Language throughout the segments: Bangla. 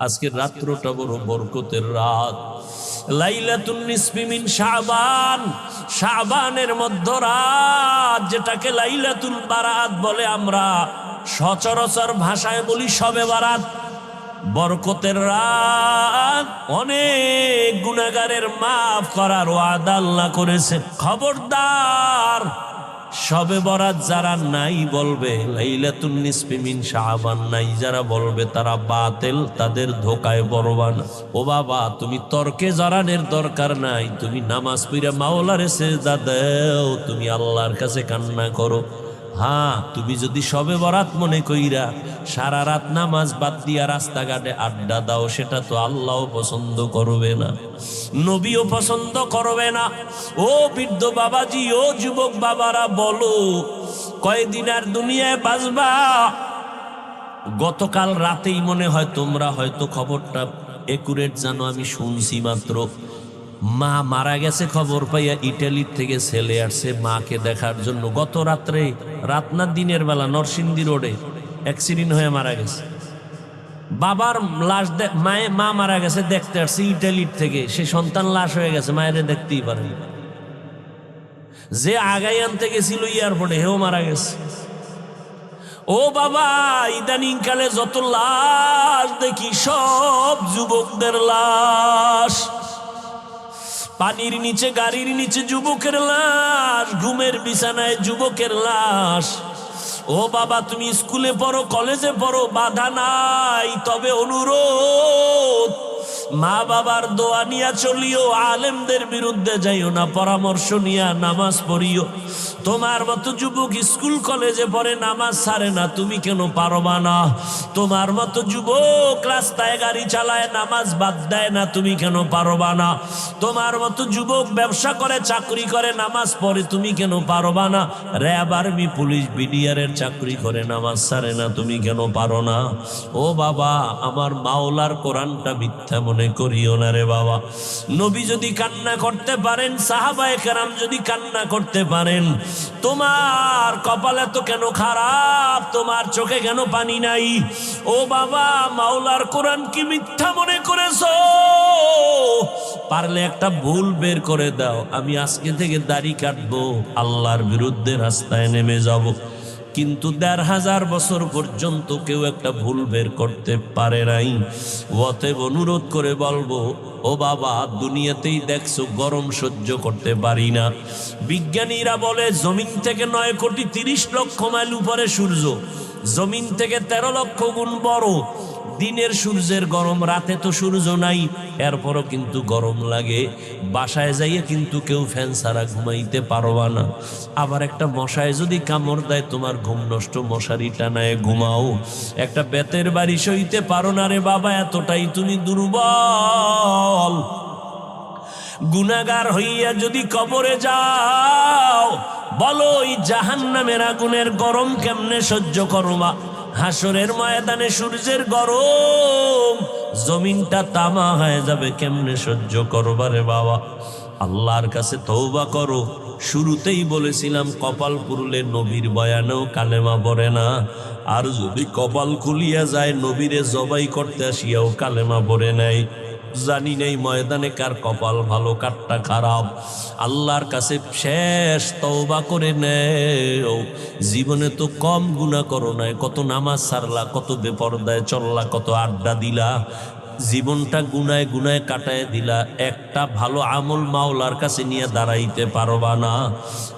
আজকের রাত্রটা বড় বরকতের রাত, লাইলাতুন নিসফি মিন শাবান, শাবানের মধ্যরাত, যেটাকে লাইলাতুল বারাত বলে। আমরা সচরাচর ভাষায় বলি শবে বারাত। বরকতের রাত, অনেক গুনাহগারের মাফ করার ওয়াদা আল্লাহ করেছে। খবরদার, শবে বরাত যারা নাই বলবে, লাইলাতুন নিসফি মিন শাবান নাই যারা বলবে, তারা বাতিল, তাদের ধোকায় পড়বা না। ও বাবা, তুমি তর্কে জড়ানোর দরকার নাই। তুমি নামাজ পড়ে মাওলারে সেজদা দাও, তুমি আল্লাহর কাছে কান্না করো। হ্যাঁ, তুমি যদি শবে বরাত মনে কইরা সারা রাত নামাজ বাদ দিয়া রাস্তাঘাটে আড্ডা দাও, সেটা তো আল্লাহও পছন্দ করবে না, নবীও পছন্দ করবে না। ও বৃদ্ধ বাবাজি, ও যুবক বাবারা, বলো কয়দিন আর দুনিয়ায় বাঁচবা? গতকাল রাতেই মনে হয় তোমরা হয়তো খবরটা একুরেট জানো, আমি শুনছি মাত্র। মা মারা গেছে খবর পাইয়া ইটালির থেকে ছেলে আসছে মাকে দেখার জন্য। গত রাত্রে, রাত না দিনের বেলা, নরসিংদী রোডে অ্যাক্সিডেন্ট হয়ে মারা গেছে। বাবার লাশ মা মারা গেছে দেখতে আসছে ইটালির থেকে। সে সন্তান লাশ হয়ে গেছে, মায়ের দেখতেই পারে। যে আগাই আনতে গেছিল এয়ারপোর্টে, হেও মারা গেছে। ও বাবা, ইদানিং কালে যত লাশ দেখি সব যুবকদের লাশ। পানির নিচে, গাড়ির নিচে যুবকের লাশ, ঘুমের বিছানায় যুবকের লাশ। ও বাবা, তুমি স্কুলে পড়ো, কলেজে পড়ো, বাধা নাই, তবে অনুরোধ, মা বাবার দোয়া নিয়া চলিও, আলেমদের বিরুদ্ধে যাইও না, পরামর্শ নিয়া নামাজ পড়িও। তোমার মতো যুবক স্কুল কলেজে পড়ে, নামাজ ছাড়ে না, তুমি কেন পারবা না? তোমার মতো যুবক রাস্তায় গাড়ি চালায়, নামাজ বাদ দেয় না, তুমি কেন পারবা না? তোমার মতো যুবক ব্যবসা করে, চাকরি করে, নামাজ পড়ে, তুমি কেন পারবা না? র্যাব, আর্মি, পুলিশ, বিডিআরের চাকরি করে, নামাজ ছাড়ে না, তুমি কেন পারো না? ও বাবা, আমার মাওলার কোরআনটা মিথ্যা মনে করিও না রে বাবা। নবী যদি কান্না করতে পারেন, সাহাবায়ে কেরাম যদি কান্না করতে পারেন, তোমার কপালে তো কেন খারাপ? তোমার চোখে কেন পানি নাই? ও বাবা, মাওলার কোরআন কি মিথ্যা মনে করেছো? পারলে একটা ভুল বের করে দাও, আমি আজকে থেকে দাড়ি কাটবো, আল্লাহর বিরুদ্ধে রাস্তায় নেমে যাব। কিন্তু ১৫০০ বছর পর্যন্ত কেউ একটা ভুল বের করতে পারে নাই। অতএব অনুরোধ করে বলবো, ও বাবা, দুনিয়াতেই দেখছো গরম সহ্য করতে পারি না। বিজ্ঞানীরা বলে জমিন থেকে ৯,৩০,০০,০০০ মাইল উপরে সূর্য, জমিন থেকে ১৩ লক্ষ গুণ বড়। দিনের সূর্যের গরম, রাতে তো সূর্য নাই, এরপরও কিন্তু গরম লাগে। বাসায় যাইয়ে কিন্তু কেউ ফ্যান ছাড়া ঘুমাইতে পারবা না। আবার একটা মশায় যদি কামড় দেয়, তোমার ঘুম নষ্ট, মশারি টানায় ঘুমাও। একটা বেতের বাড়ি সইতে পারো না রে বাবা, এতটাই তুমি দুর্বল। গুনাহগার হইয়া যদি কবরে যাও, বলো এই জাহান্নামের আগুনের গরম কেমনে সহ্য করবা? হাসরের ময়দানে সূর্যের গরম, জমিনটা তামা হয়ে যাবে, কেমনে সহ্য করবা রে বাবা? আল্লাহর কাছে তওবা করো। শুরুতেই বলেছিলাম, কপাল পুরলে নবীর বয়ানেও কালেমা পড়ে না, আর যদি কপাল খুলিয়া যায়, নবীরে জবাই করতে আসিয়াও কালেমা পড়ে নাই। জানি নেই ময়দানে কার কপাল ভালো, কারটা খারাপ। আল্লাহর কাছে শেষ তওবা করে নেও। জীবনে তো কম গুনাহ করো নাই, কত নামাজ ছাড়লা, কত বেপরদায় চললা, কত আড্ডা দিলা, জীবনটা গুনায় গুনায় কাটায় দিলা। একটা ভালো আমল মাওলার কাছে নিয়ে দাঁড়াইতে পারবা না।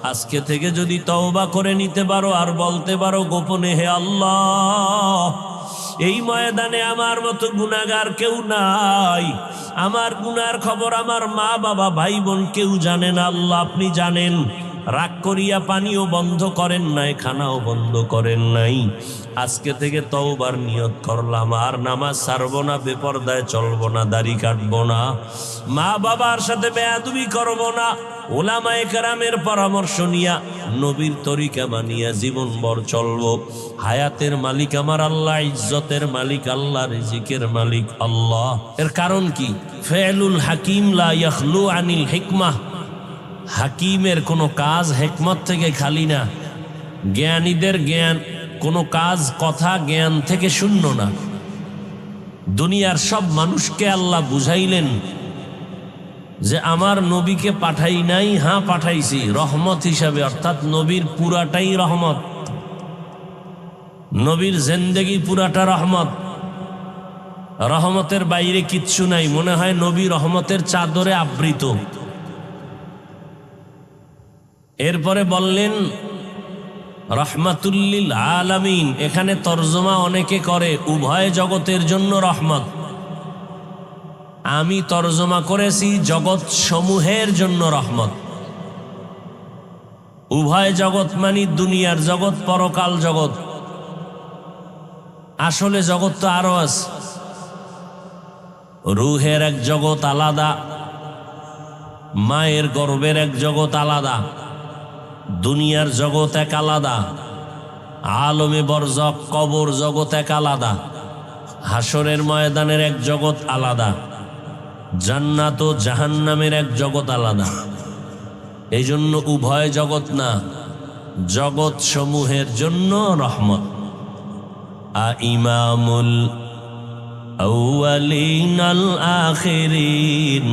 আজকে থেকে যদি তওবা করে নিতে পারো, আর বলতে পারো গোপনে, হে আল্লাহ, এই ময়দানে আমার মতো গুনাহগার কেউ নাই, আমার গুনার খবর আমার মা বাবা ভাই বোন কেউ জানে না, আল্লাহ আপনি জানেন। রাগ করিয়া পানিও বন্ধ করেন নাই, খানাও বন্ধ করেন নাই। আজকে থেকে তওবার নিয়ত করলাম, আর নামাজ ছাড়বো না, বেপরদায় চলবো না, দাড়ি কাটবো না, মা বাবার সাথে বেয়াদবি করবো না, ওলামায়ে কেরামের পরামর্শ নিয়া, নবীর তরিকা মানিয়া জীবনভর চলবো। হায়াতের মালিক আমার আল্লাহ, ইজ্জতের মালিক আল্লাহ, রিজিকের মালিক আল্লাহ। এর কারণ কি? ফেলুল হাকিম লা ইয়াখলু আনিল হিকমাহ। হাকিমের কোনো কাজ হিকমত থেকে খালি না। জ্ঞানীদের জ্ঞান, কোনো কাজ, কথা জ্ঞান থেকে শূন্য না। দুনিয়ার সব মানুষকে আল্লাহ বুঝাইলেন যে আমার নবীকে পাঠাই নাই, হ্যাঁ পাঠাইছি রহমত হিসাবে, অর্থাৎ নবীর পুরাটাই রহমত, নবীর জিন্দেগি পুরাটা রহমত, রহমতের বাইরে কিচ্ছু নাই। মনে হয় নবী রহমতের চাদরে আবৃত। এরপরে বললেন রহমাতুল্লিল আলামিন। এখানে তর্জমা অনেকে করে উভয় জগতের জন্য রহমত, আমি তর্জমা করেছি জগৎ সমূহের জন্য রহমত। উভয় জগৎ মানে দুনিয়ার জগৎ, পরকাল জগৎ। আসলে জগৎ তো আরো আছে। রুহের এক জগৎ আলাদা, মায়ের গর্ভের এক জগৎ আলাদা, দুনিয়ার জগৎ এক আলাদা, আলমে বরজক কবর জগৎ এক আলাদা, হাসরের ময়দানের এক জগৎ আলাদা, জান্নাত ও জাহান্নামের এক জগৎ আলাদা। এই জন্য উভয় জগৎ না, জগৎ সমূহের জন্য রহমত। ইমামুল আউয়ালিন আল আখিরিন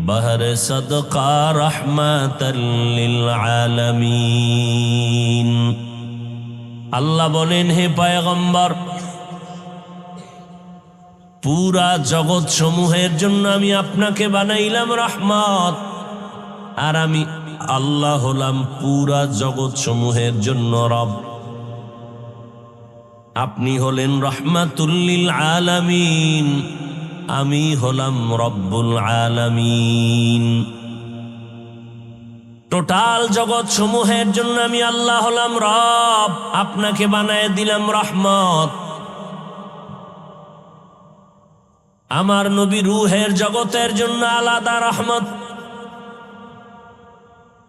বহর সদকা রহমাতাল লিল আলামিন। আল্লাহ বলেন, হে পয়গম্বর, পুরা জগৎ সমূহের জন্য আমি আপনাকে বানাইলাম রহমত, আর আমি আল্লাহ হলাম পুরা জগৎ সমূহের জন্য রব। আপনি হলেন রহমাতুল লিল আলামিন, আমি হলাম রব্বুল আলামিন। টোটাল জগৎ সমূহের জন্য আমি আল্লাহ হলাম রব, আপনাকে বানায় দিলাম রহমত। আমার নবী রুহের জগতের জন্য আলাদা রহমত,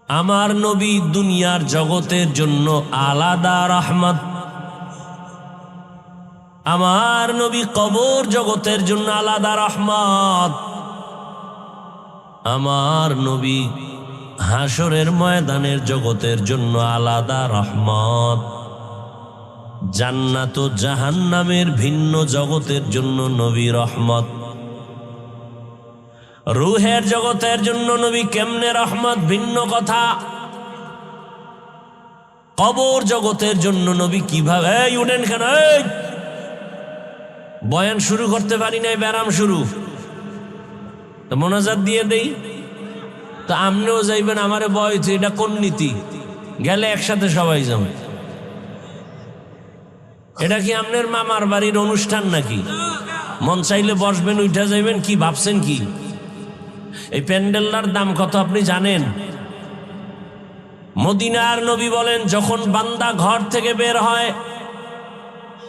আমার নবী দুনিয়ার জগতের জন্য আলাদা রহমত, আমার নবী কবর জগতের জন্য আলাদা রহমত, আমার নবী হাসরের ময়দানের জগতের জন্য আলাদা রহমত, জান্নাত ও জাহান্নামের ভিন্ন জগতের জন্য নবী রহমত। রুহের জগতের জন্য নবী কেমনে রহমত ভিন্ন কথা, কবর জগতের জন্য নবী কিভাবে, উঠেন কেন, বয়ান শুরু করতে পারি নাই, ব্যারাম শুরু, তো মোনাজাত দিয়ে দেই। তো আপনিও যাইবেন, আমারে বয়, এটা কোন নীতি? গেলে একসাথে সবাই যাবে। এটা কি আপনার মামার বাড়ির অনুষ্ঠান নাকি? মন চাইলে বসবেন, উঠা যাইবেন, কি ভাবছেন কি? এই প্যান্ডেলটার দাম কত আপনি জানেন? মদিনার নবী বলেন, যখন বান্দা ঘর থেকে বের হয়,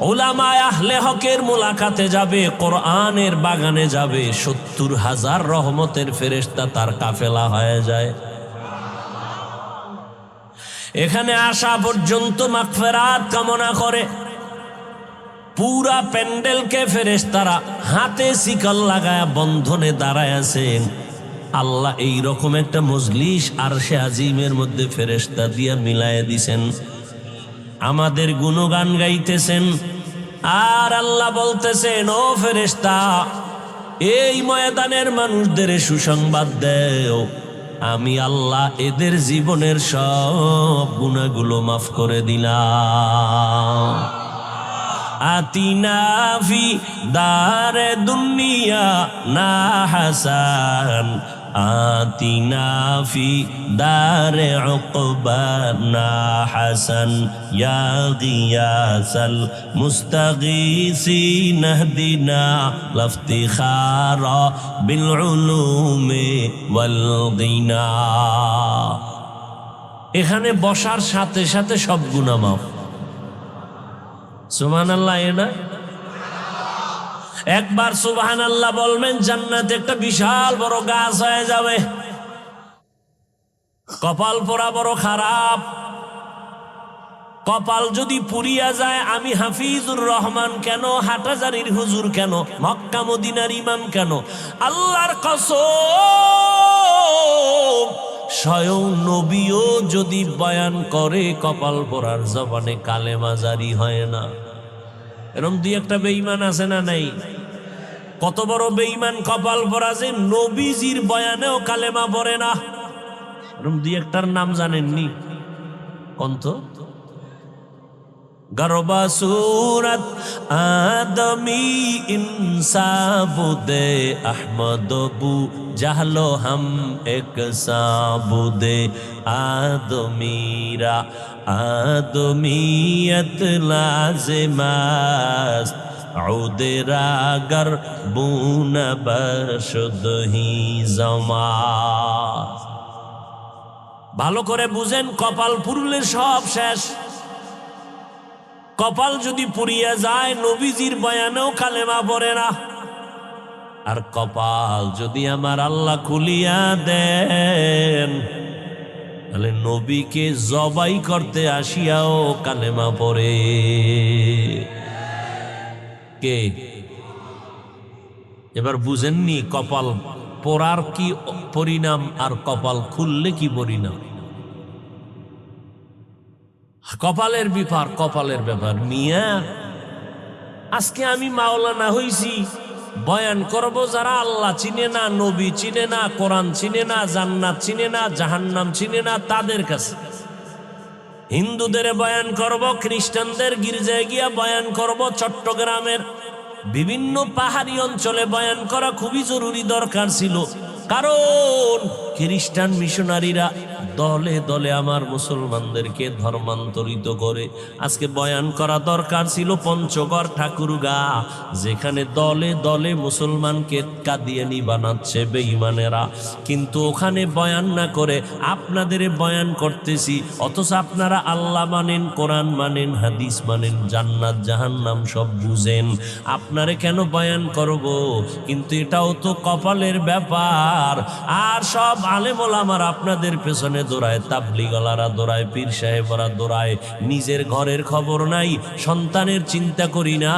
উলামায়ে আহলে হকের মুলাকাতে যাবে, কোরআনের বাগানে যাবে, ৭০,০০০ রহমতের ফেরেশতা তার কাফেলা হয়ে যায়। এখানে আসা পর্যন্ত মাগফিরাত কামনা করে। পুরা প্যান্ডেলকে ফেরেশতারা হাতে শিকল লাগায় বন্ধনে দাঁড়ায় আছেন। আল্লাহ এই রকম একটা মজলিস আরশে আজিমের মধ্যে ফেরেশতা দিয়া মিলায়ে দিছেন, আমাদের গুণগান গাইতেছেন। আর আল্লাহ বলতেছেন, ও ফেরেশতা, এই ময়দানের মানুষদের সুসংবাদ দেও, আমি আল্লাহ এদের জীবনের সব গুনাহগুলো মাফ করে দিলাম। আতিনা ফি দারে দুনিয়া না হাসান, আতিনা ফি দারে উকবা না হাসান, ইয়া গিয়াসাল মুস্তাগীসিন ইহদিনা লাফতিখারা বিল উলুমি ওয়াল গিনা। এখানে বসার সাথে সাথে সব গুনাহ মাফ। সুবহানাল্লাহ। না একবার সুবহানাল্লাহ বলবেন, জান্নাতে একটা বিশাল বড় গাছ হয়ে যাবে। কপাল পোড়া বড় খারাপ। কপাল যদি পুড়িয়া যায়, আমি হাফিজুর রহমান কেন, হাটহাজারীর হুজুর কেন, মক্কা মদিনার ইমাম কেন, আল্লাহর কসম, স্বয়ং নবীও যদি বয়ান করে, কপাল পোড়ার জবানে কালেমা জারি হয় না। এরকম দুই একটা বেঈমান আছে না নাই? কত বড় বেঈমান কপাল পরা যে নবীজির বয়ানেও কালেমা পড়ে না। এরকম দুই একটার নাম জানেননি? কন্ত গরবা সুরত আদমি ইনসাবুদে আহমদ বু জাহলো হাম এক সাবুদে আদমিরা আদমিয়ত লাজিমাস উদরাগর বুন বশদহি জমা। ভালো করে বুঝেন, কপাল পুরলে সব শেষ। কপাল যদি পুড়িয়া যায় নবীজির বয়ানেও কালেমা পড়ে না। আর কপাল যদি আমার আল্লাহ খুলিয়া দেন তাহলে নবীকে জবাই করতে আসিয়াও কালেমা পড়ে। কে? এবার বুঝেননি কপাল পোড়ার কি পরিণাম আর কপাল খুললে কি পরিণাম? কপালের ব্যাপার, কপালের ব্যাপার মিয়া। আজকে আমি মাওলানা হইছি, বয়ান করব যারা আল্লাহ চিনে না, নবী চিনে না, কোরআন চিনে না, জান্নাত চিনে না, জাহান্নাম চিনে না, তাদের কাছে। হিন্দুদের বয়ান করব, খ্রিস্টানদের গির্জায় গিয়া বয়ান করব, চট্টগ্রামের বিভিন্ন পাহাড়ি অঞ্চলে বয়ান করা খুবই জরুরি দরকার ছিল। কারণ খ্রিস্টান মিশনারিরা দলে দলে আমার মুসলমানদেরকে ধর্মান্তরিত করে। আজকে বয়ান করা দরকার ছিল পঞ্চগড় ঠাকুরগা, যেখানে দলে দলে মুসলমানকে কাদিয়ানি বানাচ্ছে বেঈমানেরা। কিন্তু ওখানে বয়ান না করে আপনাদের বয়ান করতেছি, অথচ আপনারা আল্লাহ মানেন, কোরআন মানেন, হাদিস মানেন, জান্নাত জাহান্নাম সব বুঝেন। আপনারে কেন বয়ান করব? কিন্তু এটাও তো কপালের ব্যাপার। আর সব আলেম ওলামারা আপনাদের পেছনে দৌড়ায়, তাবলিগলারা দৌড়ায়, পীর সাহেবরা দৌড়ায়। নিজের ঘরের খবর নাই, সন্তানের চিন্তা করি না,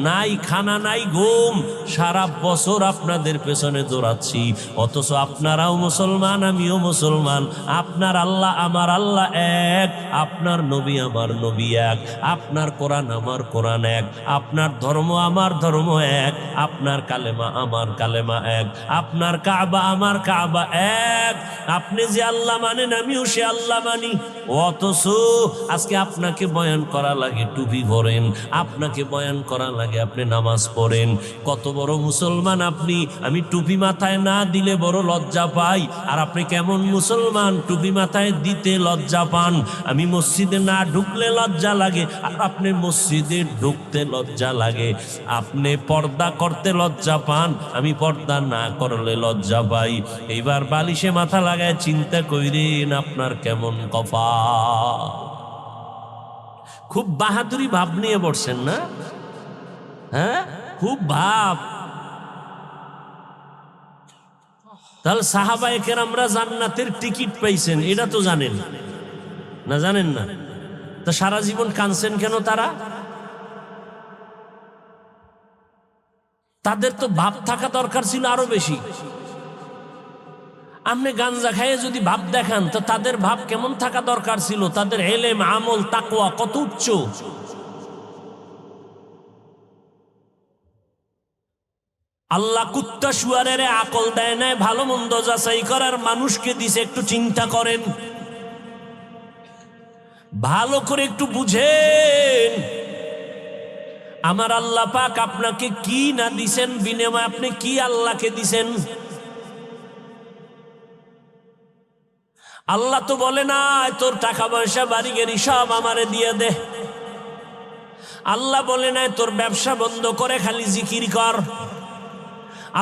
নাই খানা নাই ঘুম, সারা বছর আপনাদের পেছনে দৌড়াচ্ছি। অথচ আপনারাও মুসলমান, আমিও মুসলমান। আপনার আল্লাহ আমার আল্লাহ এক, আপনার নবী আমার নবী এক, আপনার কোরআন আমার কোরআন এক, আপনার ধর্ম আমার ধর্ম এক, আপনার কালেমা আমার কালেমা এক, আপনার কাবা আমার কাবা এক। আপনি যে আল্লাহ মানেন আমিও সে আল্লাহ মানি। অথচ আজকে আপনাকে বয়ান করা লাগে টুপি পরেন, আপনাকে বয়ান করা লাগে আপনি নামাজ পড়েন। কত বড় মুসলমান আপনি! আমি টুপি মাথায় না দিলে বড় লজ্জা পাই। আর আপনি কেমন মুসলমান, টুপি মাথায় দিতে লজ্জা পান? আমি মসজিদে না ঢুকলে লজ্জা লাগে, আর আপনি মসজিদে ঢুকতে লজ্জা লাগে। আপনি পর্দা করতে লজ্জা পান, আমি পর্দা না করলে লজ্জা পাই। এইবার বালিশে মাথা লাগায় চিন্তা কইরেন আপনার কেমন কপাল। খুব বাহাদুরি ভাব নিয়ে বসছেন না? হ্যাঁ, খুব ভাব। তাহলে সাহাবায়ে কেরামরা জান্নাতের টিকিট পাইছেন, এটা তো জানেন না? জানেন না? তা সারা জীবন কাঁদছেন কেন তারা? তাদের তো ভাব থাকা দরকার ছিল আরো বেশি। আপনি গাঞ্জা খাইয়ে যদি ভাব দেখান, তো তাদের ভাব কেমন থাকা দরকার ছিল? তাদের এলেম আমল তাকওয়া কত উচ্চ। আল্লাহ কুত্তা শুয়ারের আকল দেয় নাই, ভালো মন্দ যাচাই করার মানুষকে দিছে। একটু চিন্তা করেন, ভালো করে একটু বুঝেন। আমার আল্লাহ পাক আপনাকে কি না দিছেন, বিনিময়ে আপনি কি আল্লাহকে দিছেন? আল্লাহ তো বলে না তোর টাকা পয়সা বাড়ি গাড়ি সব আমারে দিয়ে দে। আল্লাহ বলে নাই তোর ব্যবসা বন্ধ করে খালি জিকির কর।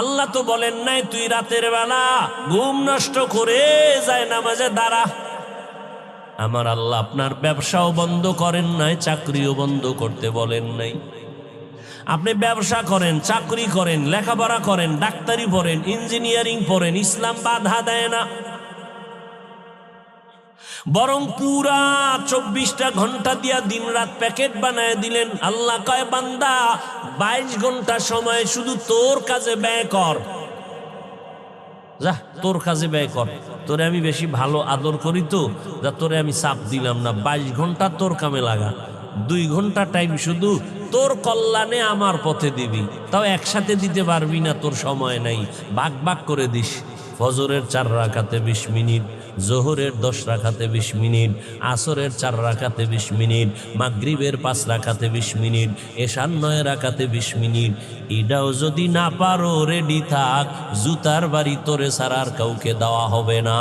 আল্লাহ তো বলেন নাই তুই রাতের বেলা ঘুম নষ্ট করে যায় নামাজে দাঁড়া। আমার আল্লাহ আপনার ব্যবসাও বন্ধ করেন নাই, চাকরিও বন্ধ করতে বলেন নাই। আপনি ব্যবসা করেন, চাকরি করেন, লেখাপড়া করেন, ডাক্তারি পড়েন, ইঞ্জিনিয়ারিং পড়েন, ইসলাম বাধা দেয় না। বরং পুরা 24টা ঘন্টা দিয়া দিন রাত প্যাকেট বানায় দিলেন। আল্লাহ কয় বান্দা 22 ঘন্টা সময় শুধু তোর কাজে ব্যয় কর। যা তোর কাজে ব্যয় কর, তোরে আমি বেশি ভালো আদর করি তো, যা তোরে আমি চাপ দিলাম না। 22 ঘন্টা তোর কামে লাগা, 2 ঘন্টা টাইম শুধু তোর কল্যাণে আমার পথে দিবি, তাও একসাথে দিতে পারবি না, তোর সময় নাই, ভাগ ভাগ করে দিস। ফজরের 4 রাকাতে 20 মিনিট, জোহরের 10 রাকাতে 20 মিনিট, আসরের 4 রাকাতে 20 মিনিট, মাগরিবের 5 রাকাতে 20 মিনিট, এশার 9 রাকাতে 20 মিনিট। এটাও যদি না পারো রেডি থাক, জুতার বাড়ি তোরে সারার কাউকে দেওয়া হবে না।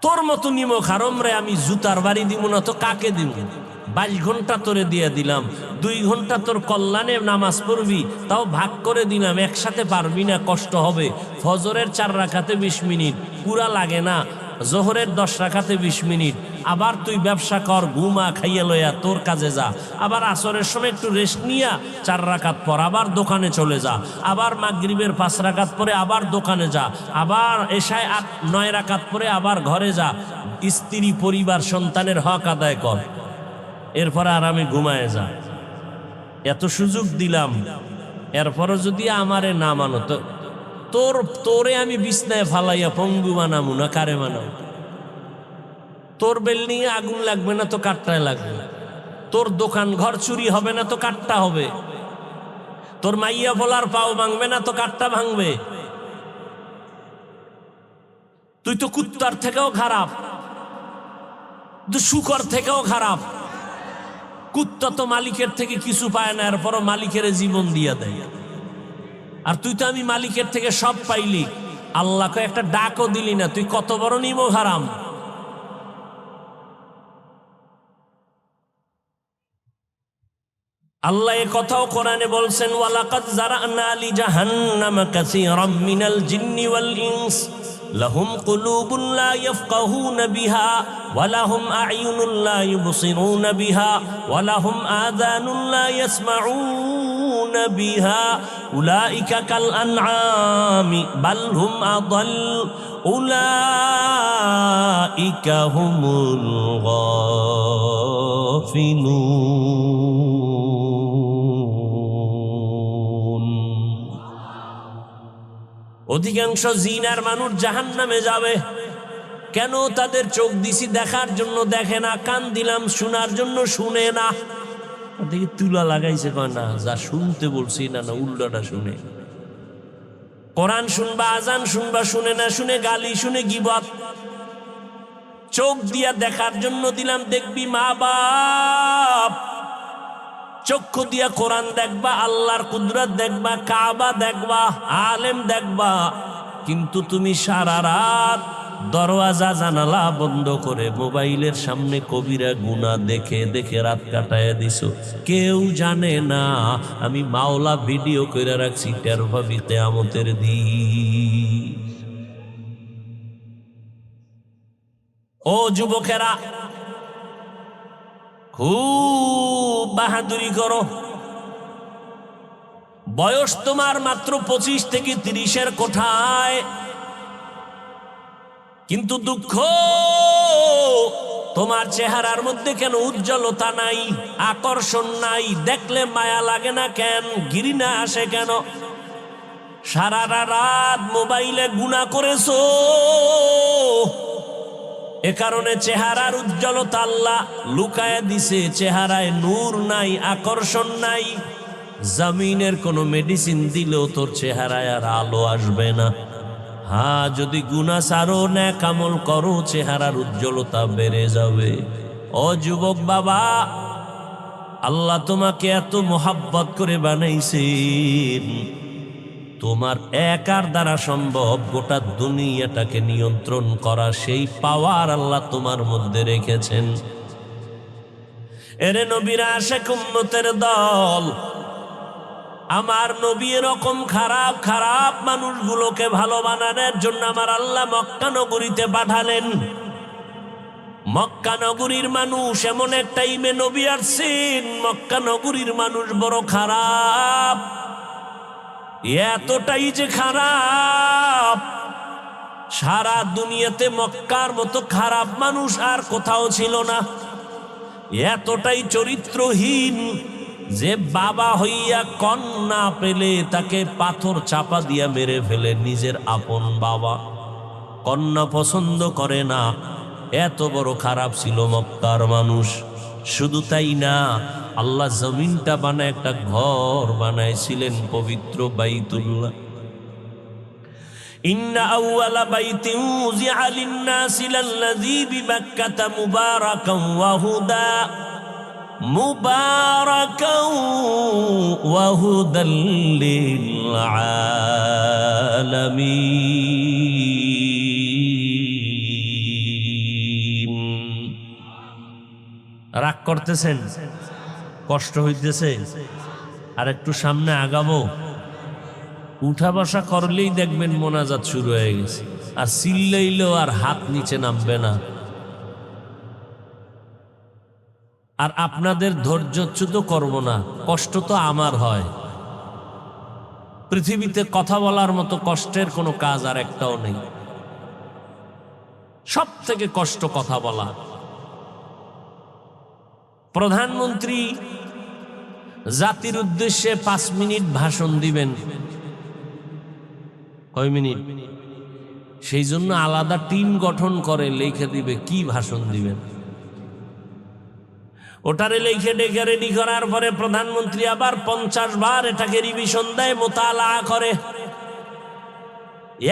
তোর মতো নিমক হারম রে আমি জুতার বাড়ি দিব না তো কাকে দিব? 22 ঘন্টা তোরে দিয়ে দিলাম, 2 ঘন্টা তোর কল্যাণে নামাজ পড়বি, তাও ভাগ করে দিলাম, একসাথে পারবি না, কষ্ট হবে। ফজরের 4 রাকাতে 20 মিনিট পুরা লাগে না, জোহরের 10 রাকাতে 20 মিনিট, আবার তুই ব্যবসা কর, ঘুমা, খাইয়া লইয়া তোর কাজে যা, আবার আসরের সময় একটু রেস্ট নিয়া 4 রাকাত পর আবার দোকানে চলে যা, আবার মাগরিবের 5 রাকাত পরে আবার দোকানে যা, আবার এশায় 9 রাকাত পরে আবার ঘরে যা, স্ত্রী, পরিবার, সন্তানের হক আদায় কর, এরপরে আরামে ঘুমায় যা। এত সুযোগ দিলাম, এরপরও যদি আমারে না মানো তো তোরে আমি বিছনায় ফালাইয়া পঙ্গু বানামু না কারে মানাও? তোর বিল্ডিং এ আগুন লাগবে না তো কাঠটায় লাগবে, তোর দোকান ঘর চুরি হবে না তো কাঠটা হবে, তোর মাইয়া বলার পাও ভাঙবে না তো কাঠটা ভাঙবে। তুই তো কুত্তার থেকেও খারাপ, শুকর থেকেও খারাপ। কুত্তা তো মালিকের থেকে কিছু পায় না, এরপরও মালিকের জীবন দিয়া দেয়। আর তুই তো আমি মালিকের থেকে সব পাইলি, আল্লাহকে একটা ডাকও দিলি না, তুই কত বড় নিমক হারাম। আল্লাহ এ কথাও কোরআনে বলছেন, ওয়ালাকাদ যারানা লি জাহান্নামা কাসীরাম মিনাল জিন্নি ওয়াল ইনস লাহুম কুলুবুন লা ইয়াফকাহুনা বিহা ওয়া লাহুম আ'য়ুনুন লা ইউবসিরুনা বিহা ওয়া লাহুম আযানুন লা ইয়াসমাউনা বিহা উলাইকা কাল আনআমি বাল হুম আদাল উলাইকা হুমুল গাফিলুন। অধিকাংশ জিনার মানুষ জাহান্নামে যাবে। কেন? তাদের চোখ দিছি দেখার জন্য দেখে না, কান দিলাম শোনার জন্য শুনে না। দেখি তুলা লাগাইছে, কয় না যা শুনতে বলছি না না উল্টাটা শুনে। কোরআন শুনবা, আজান শুনবা, শুনে না, শুনে গালি, শুনে গীবত। চোখ দিয়া দেখার জন্য দিলাম, দেখবি মা বাপ। চক্ষু দিয়া কোরআন দেখবা, আল্লাহর কুদরত দেখবা, কাবা দেখবা, আলেম দেখবা, কিন্তু তুমি সারা রাত দরওয়াজা জানালা বন্ধ করে মোবাইলের সামনে কবিরা গুনাহ দেখে দেখে রাত কাটায় দিছো। কেউ জানে না আমি মাওলা ভিডিও করে রাখছি, টের পাবি কিয়ামতের দিন। ও যুবকেরা, খুব বাহাদুরি করো। বয়স তোমার মাত্র 25 থেকে 30-এর কোঠায়, কিন্তু দুঃখ তোমার চেহারার মধ্যে কেন উজ্জ্বলতা নাই, আকর্ষণ নাই, দেখলে মায়া লাগে না কেন, ঘৃণা আসে কেন? সারা রাত মোবাইলে গুনাহ করেছো, এ কারণে চেহারার উজ্জ্বলতা আল্লাহ লুকায় দিছে। চেহারায় নূর নাই, আকর্ষণ নাই। জমিনের কোনো মেডিসিন দিলেও তোর চেহারায় আর আলো আসবে না। হ্যাঁ, যদি গুনাহ ছাড়ো, নেক আমল করো, চেহারার উজ্জ্বলতা বেড়ে যাবে। ও যুবক বাবা, আল্লাহ তোমাকে এত মোহাব্বত করে বানাইছেন, তোমার একার দ্বারা সম্ভব গোটা দুনিয়াটাকে নিয়ন্ত্রণ করা। সেই পাওয়ার আল্লাহ তোমার মধ্যে রেখেছেন। এরে নবীরা, আশিক উম্মতের দল, আমার নবী এরকম খারাপ খারাপ মানুষগুলোকে ভালো বানানোর জন্য আমার আল্লাহ মক্কা নগরীতে পাঠালেন। মক্কা নগরীর মানুষ এমন এক টাইমে নবী আসছেন, মক্কা নগরীর মানুষ বড় খারাপ। এতটাই যে খারাপ, সারা দুনিয়াতে মক্কার মতো খারাপ মানুষ আর কোথাও ছিল না। এতটাই চরিত্রহীন যে বাবা হইয়া কন্যা পেলে তাকে পাথর চাপা দিয়া মেরে ফেলে। নিজের আপন বাবা, কন্যা পছন্দ করে না। এত বড় খারাপ ছিল মক্কার মানুষ। শুধু তাই না, আল্লাহ জমিনটা বানায় একটা ঘর বানাইছিলেন পবিত্র বাইতুল্লাহ। ইন্না আউওয়ালা বাইতিন উযিআ লিন-নাসি লাল্লাযী বিবাক্কাতা মুবারাকান ওয়া হুদা ওয়া হুদাল লিল আলামিন। রাগ করতেছেন? কষ্ট হইতেছে? আর একটু সামনে আগাবো? উঠা বসা করলেই দেখবেন মোনাজাত শুরু হয়ে গেছে, আর চিল্লাইলেও আর হাত নিচে নামবে না। আর আপনাদের ধৈর্যচ্যুত করব না, কষ্ট তো আমার হয়। পৃথিবীতে কথা বলার মতো কষ্টের কোনো কাজ আর একটাও নেই। সব থেকে কষ্ট কথা বলা। প্রধানমন্ত্রী জাতির উদ্দেশ্যে 5 মিনিট ভাষণ দিবেন। কয় মিনিট? সেই জন্য আলাদা টিম গঠন করে লিখে দিবে কি ভাষণ দিবেন। ওটারে লিখে ডেকে রেডি করার পরে প্রধানমন্ত্রী আবার 50 বার এটাকে রিভিশন দেয়, মোতালা করে।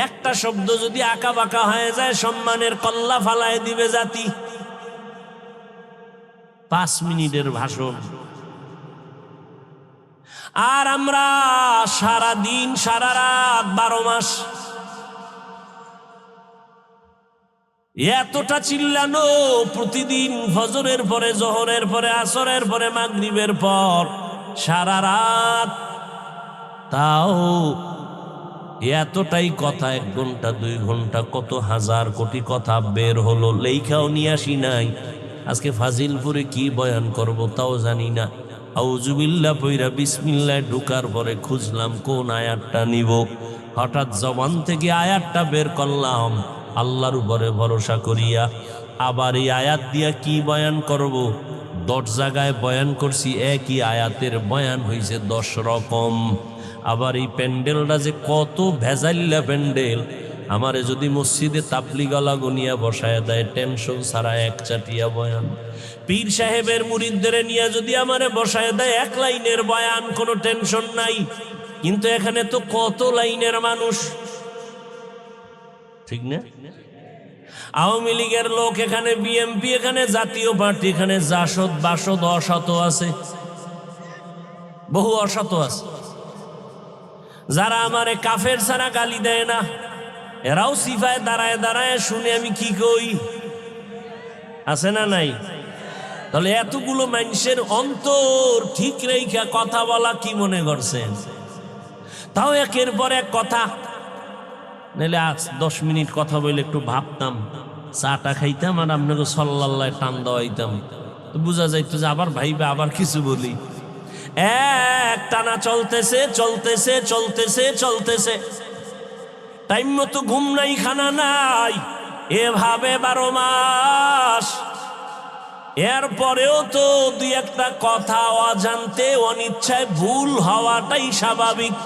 একটা শব্দ যদি আঁকা বাঁকা হয়ে যায়, সম্মানের কল্লা ফালায় দিবে জাতি। 5 মিনিটের ভাষণ। আর আমরা সারা দিন সারা রাত 12 মাস এতটা চিল্লানো, প্রতিদিন ফজরের পরে, জোহরের পরে, আসরের পরে, মাগরিবের পর সারা রাত। তাও এতটাই কথা, 1 ঘন্টা 2 ঘন্টা কত হাজার কোটি কথা বের হলো, লেখাও নিয়ে আসি নাই। আজকে ফাজিলপুরে কি বয়ান করব তাও জানি না। আউযুবিল্লাহ পইরা বিসমিল্লাহ ঢুকার পরে খুঁজলাম কোন আয়াতটা নিব। হঠাৎ জবান থেকে আয়াতটা বের করলাম, আল্লাহর উপরে ভরসা করিয়া। আবার এই আয়াত দিয়া কি বয়ান করব? 10 জায়গায় বয়ান করছি, একই আয়াতের বয়ান হয়েছে 10 রকম। আবার এই প্যান্ডেলটা যে কত ভেজাল্লা প্যান্ডেল। আমারে যদি মসজিদে তাবলিগলা গুনিয়া বসায় দেয়, টেনশন ছাড়া 1 চাটিয়া বয়ান। পীর সাহেবের মুরিদদের নিয়ে যদি আমারে বসায় দেয় 1 লাইনের বয়ান, কোনো টেনশন নাই। কিন্তু এখানে তো কত লাইনের মানুষ, ঠিক না? আওয়ামী লীগের লোক এখানে, বিএমপি এখানে, জাতীয় পার্টি এখানে, জাসদ বাসদ অসৎ আছে, বহু অসৎ আছে। যারা আমারে কাফের ছাড়া গালি দেয় না, এরাও সিফায় দাঁড়ায় দাঁড়ায় শুনে আমি কি কই, আছে না নাই? তাহলে এতগুলো মানুষের অন্তর ঠিক রেখা কথা বলা কি মনে করছেন? তাও একের পর এক কথা। নাহলে আজ 10 মিনিট কথা বলে একটু ভাবতাম, চাটা খাইতাম, আর আপনাকে সাল্লাল্লাহ টান দেওয়াইতাম, তো বোঝা যাইতো যে আবার ভাইবা আবার কিছু বলি। এক টানা চলতেছে চলতেছে চলতেছে চলতেছে, টাইম মতো ঘুম নাই, খানা নাই, এভাবে 12 মাস। এরপরেও তো 2-1টা কথা অজান্তে অনিচ্ছায় ভুল হওয়াটাই স্বাভাবিক।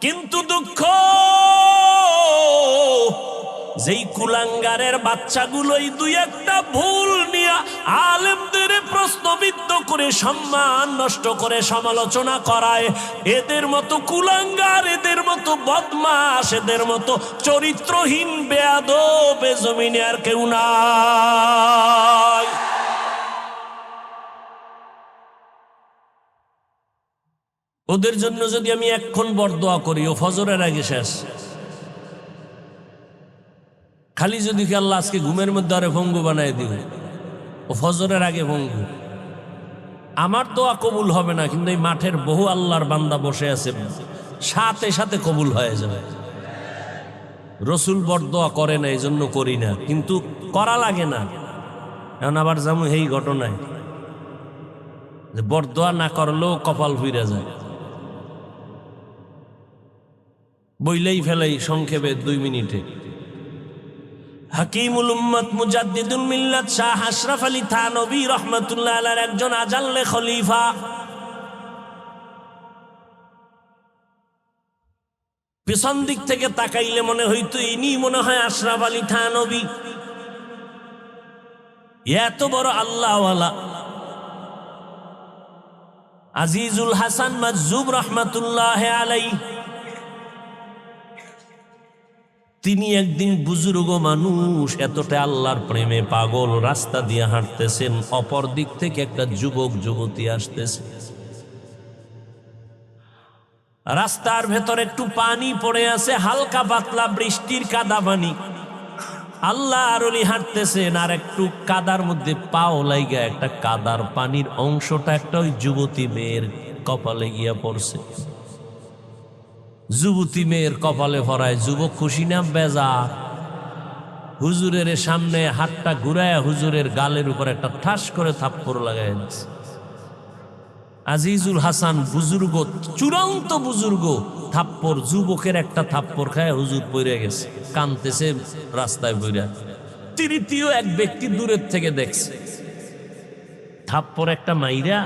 কিন্তু দুঃখ, যেই কুলাঙ্গারের বাচ্চাগুলোই 2-1টা ভুল নিয়ে আলেমদের প্রশ্নবিদ্ধ করে, সম্মান নষ্ট করে সমালোচনা করায়, এদের মতো কুলাঙ্গার, এদের মতো বদমাশ, এদের মতো চরিত্রহীন বেয়াদব এ জমিনে আর কেউ নাই। ওদের জন্য যদি আমি এক্ষণ বরদোয়া করি, ও ফজরের আগে শেষ। খালি যদি কি আল্লাহ আজকে ঘুমের মধ্যে আরে ভঙ্গু বানায় দিবে, ও ফজরের আগে ভঙ্গু, আমার দোয়া কবুল হবে না, কিন্তু এই মাঠের বহু আল্লাহর বান্দা বসে আছে, সাথে সাথে কবুল হয়ে যাবে। রসুল বরদোয়া করে না, এই জন্য করি না, কিন্তু করা লাগে না। এখন আবার যেমন এই ঘটনায় যে বরদোয়া না করলেও কপাল ফিরে যায়। বইলেই ফেলাই সংক্ষেপে 2 মিনিটে। হাকিমুল উম্মত মুজাদ্দিদুল মিল্লাত শাহ আশরাফ আলী থানভী রহমাতুল্লাহ আলাইহির একজন আজাল্লে খলিফা। পিছন দিক থেকে তাকাইলে মনে হইতো ইনি মনে হয় আশরাফ আলী থানভী। এত বড় আল্লাহওয়ালা আজিজুল হাসান মাজজুব রহমাতুল্লাহ আলাইহি, তিনি একদিন বুজুর্গ মানুষ, এতটা আল্লাহর প্রেমে পাগল, রাস্তা দিয়ে হাঁটতেছেন। অপর দিক থেকে একটা যুবক যুবতী আসতেছে। রাস্তার ভেতর একটু পানি পড়ে আছে, হালকা পাতলা বৃষ্টির কাদা পানি। আল্লাহর ওলি হাঁটতেছেন, আর একটু কাদার মধ্যে পাও লাইগা একটা কাদার পানির অংশটা একটা ওই যুবতী মেয়ের কপালে গিয়া পড়ছে। যুবতী মেয়ের কপালে ভরায়। যুবক খুশি না বেজার? হুজুরের সামনে হাতটা ঘুরায় হুজুরের গালের উপর একটা ঠাস করে থাপ্পড় লাগাই দিচ্ছে। আজিজুল হাসান বুজুর্গ, চূড়ান্ত বুজুর্গ, থাপ্পড়, যুবকের একটা থাপ্পড় খায় হুজুর পড়ে গেছে, কাঁদতেছে রাস্তায় পড়ে। তৃতীয় এক ব্যক্তি দূরের থেকে দেখছে, থাপ্পড় একটা মাইরা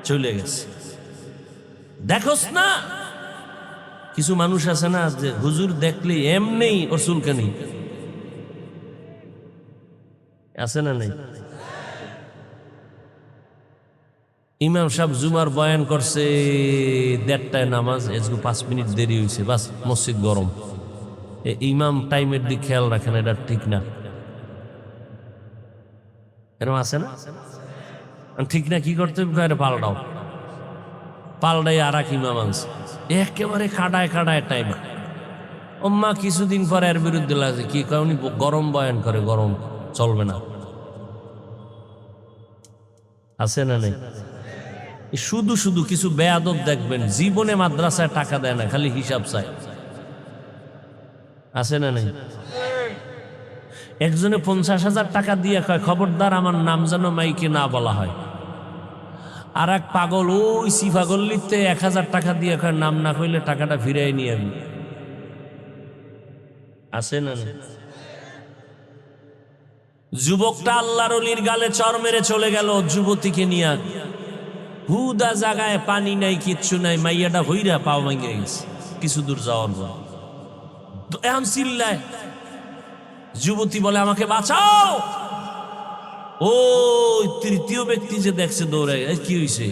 চলে গেছে। দেখোস না, কিছু মানুষ আছে না যে হুজুর দেখলে এমনি ওর চুলকানি আছে না নাই? ইমাম সাহেব জুমার বয়ান করছে 1:30টায় নামাজ, 5 মিনিট দেরি হয়েছে, বাস মসজিদ গরম। ইমাম টাইমের দিক খেয়াল রাখেন, এটা ঠিক না। এরকম আছে না? ঠিক না, কি করতে হবে? পাল্টাও, পাল্টাই আর এক ইমাম আনছে, একেবারে কাটায় কাটায় টাইম। ওম্মা কিছুদিন পরে এর বিরুদ্ধে লাগছে, কি কারণ গরম বয়ান করে, গরম চলবে না। আছে না নেই? শুধু শুধু কিছু বেয়াদব দেখবেন জীবনে মাদ্রাসায় টাকা দেয় না, খালি হিসাব চায়। আছে না নেই? একজনে 50,000 টাকা দিয়ে কয় খবরদার আমার নাম যেন মাইকে না বলা হয়। আর এক পাগল ওই সিফাগল্লিতে 1000 টাকা দিয়ে কয় নাম না কইলে টাকাটা ফিরাই নিয়ে আমি। আছে না নেই? যুবকটা আল্লাহর ওলির গালে চর মেরে চলে গেল যুবতীকে নিয়ে। হুদা জায়গায় পানি নাই, কিচ্ছু নাই, মাইয়াটা হইরা পাও ভাঙে গেছে কিছু দূর যাওয়ার পর। এখন চিল্লায়, যুবতী বলে আমাকে বাঁচাও। ওই তৃতীয় ব্যক্তি যে দেখছে দৌড়ে, কি হয়েছে?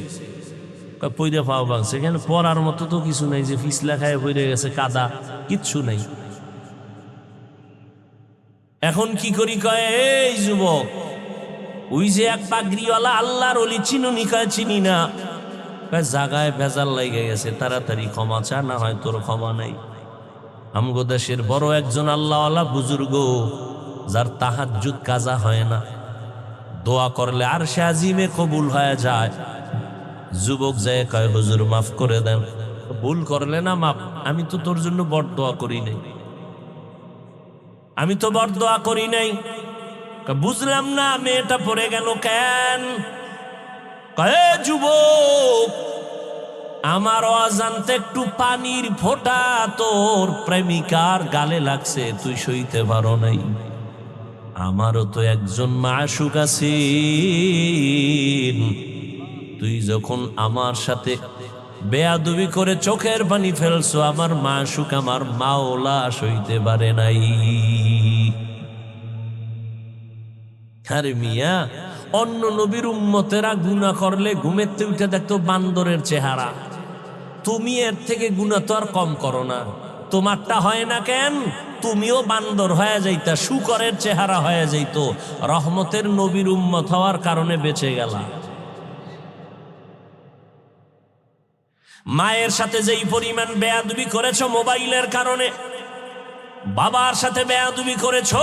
পইরা পাও ভাঙছে। এখানে পড়ার মতো তো কিছু নাই, যে ফিসলা খায় পইরে গেছে, কাদা কিচ্ছু নাই। এখন কি করি? কয় এই যুবক, ওই যে এক পাগড়িওয়ালা আল্লাহর ওলি চিনুনি? কয় চিনি না। জাগায় ভেজাল লাগে গেছে, তাড়াতাড়ি ক্ষমা চা, না হয় তোর ক্ষমা নাই। আমগো দেশের বড় একজন আল্লাহওয়ালা বুজুর্গ, যার তাহাজ্জুদ কাজা হয় না, দোয়া করলে আর সে আজিমে কবুল হয়ে যায়। যুবক যায় কয় হুজুর মাফ করে দেন। ভুল করলে না মাফ, আমি তো তোর জন্য বড় দোয়া করি নাই, আমি তো বড় দোয়া করি নাই। বুঝলাম না মেয়েটা পড়ে গেল কেন? কয়ে যুবক, আমার অজান্তে একটু পানির ফোঁটা তোর প্রেমিকার গালে লাগছে, তুই সইতে পারো নাই। আমারও তো একজন মাশুক আছে, তুই যখন আমার সাথে বেয়াদবি করে চোখের পানি ফেলছো, আমার মাশুক, আমার মাওলা সইতে পারে নাই। আরে মিয়া, অন্য নবীর উম্মতেরা গুনাহ করলে ঘুমেতে উঠে দেখতো বান্দরের চেহারা, তুমি এর থেকে গুনাহ তো আর কম করো না। তোমারটা হয় না কেন? তুমিও বান্দর হয়ে যাইতা, শুকরের চেহারা হয়ে যাইত। রহমতের নবীর উম্মত হওয়ার কারণে বেঁচে গেলা। মায়ের সাথে যেই পরিমাণ বেয়াদবি করেছো মোবাইলের কারণে, বাবার সাথে বেয়াদবি করেছো,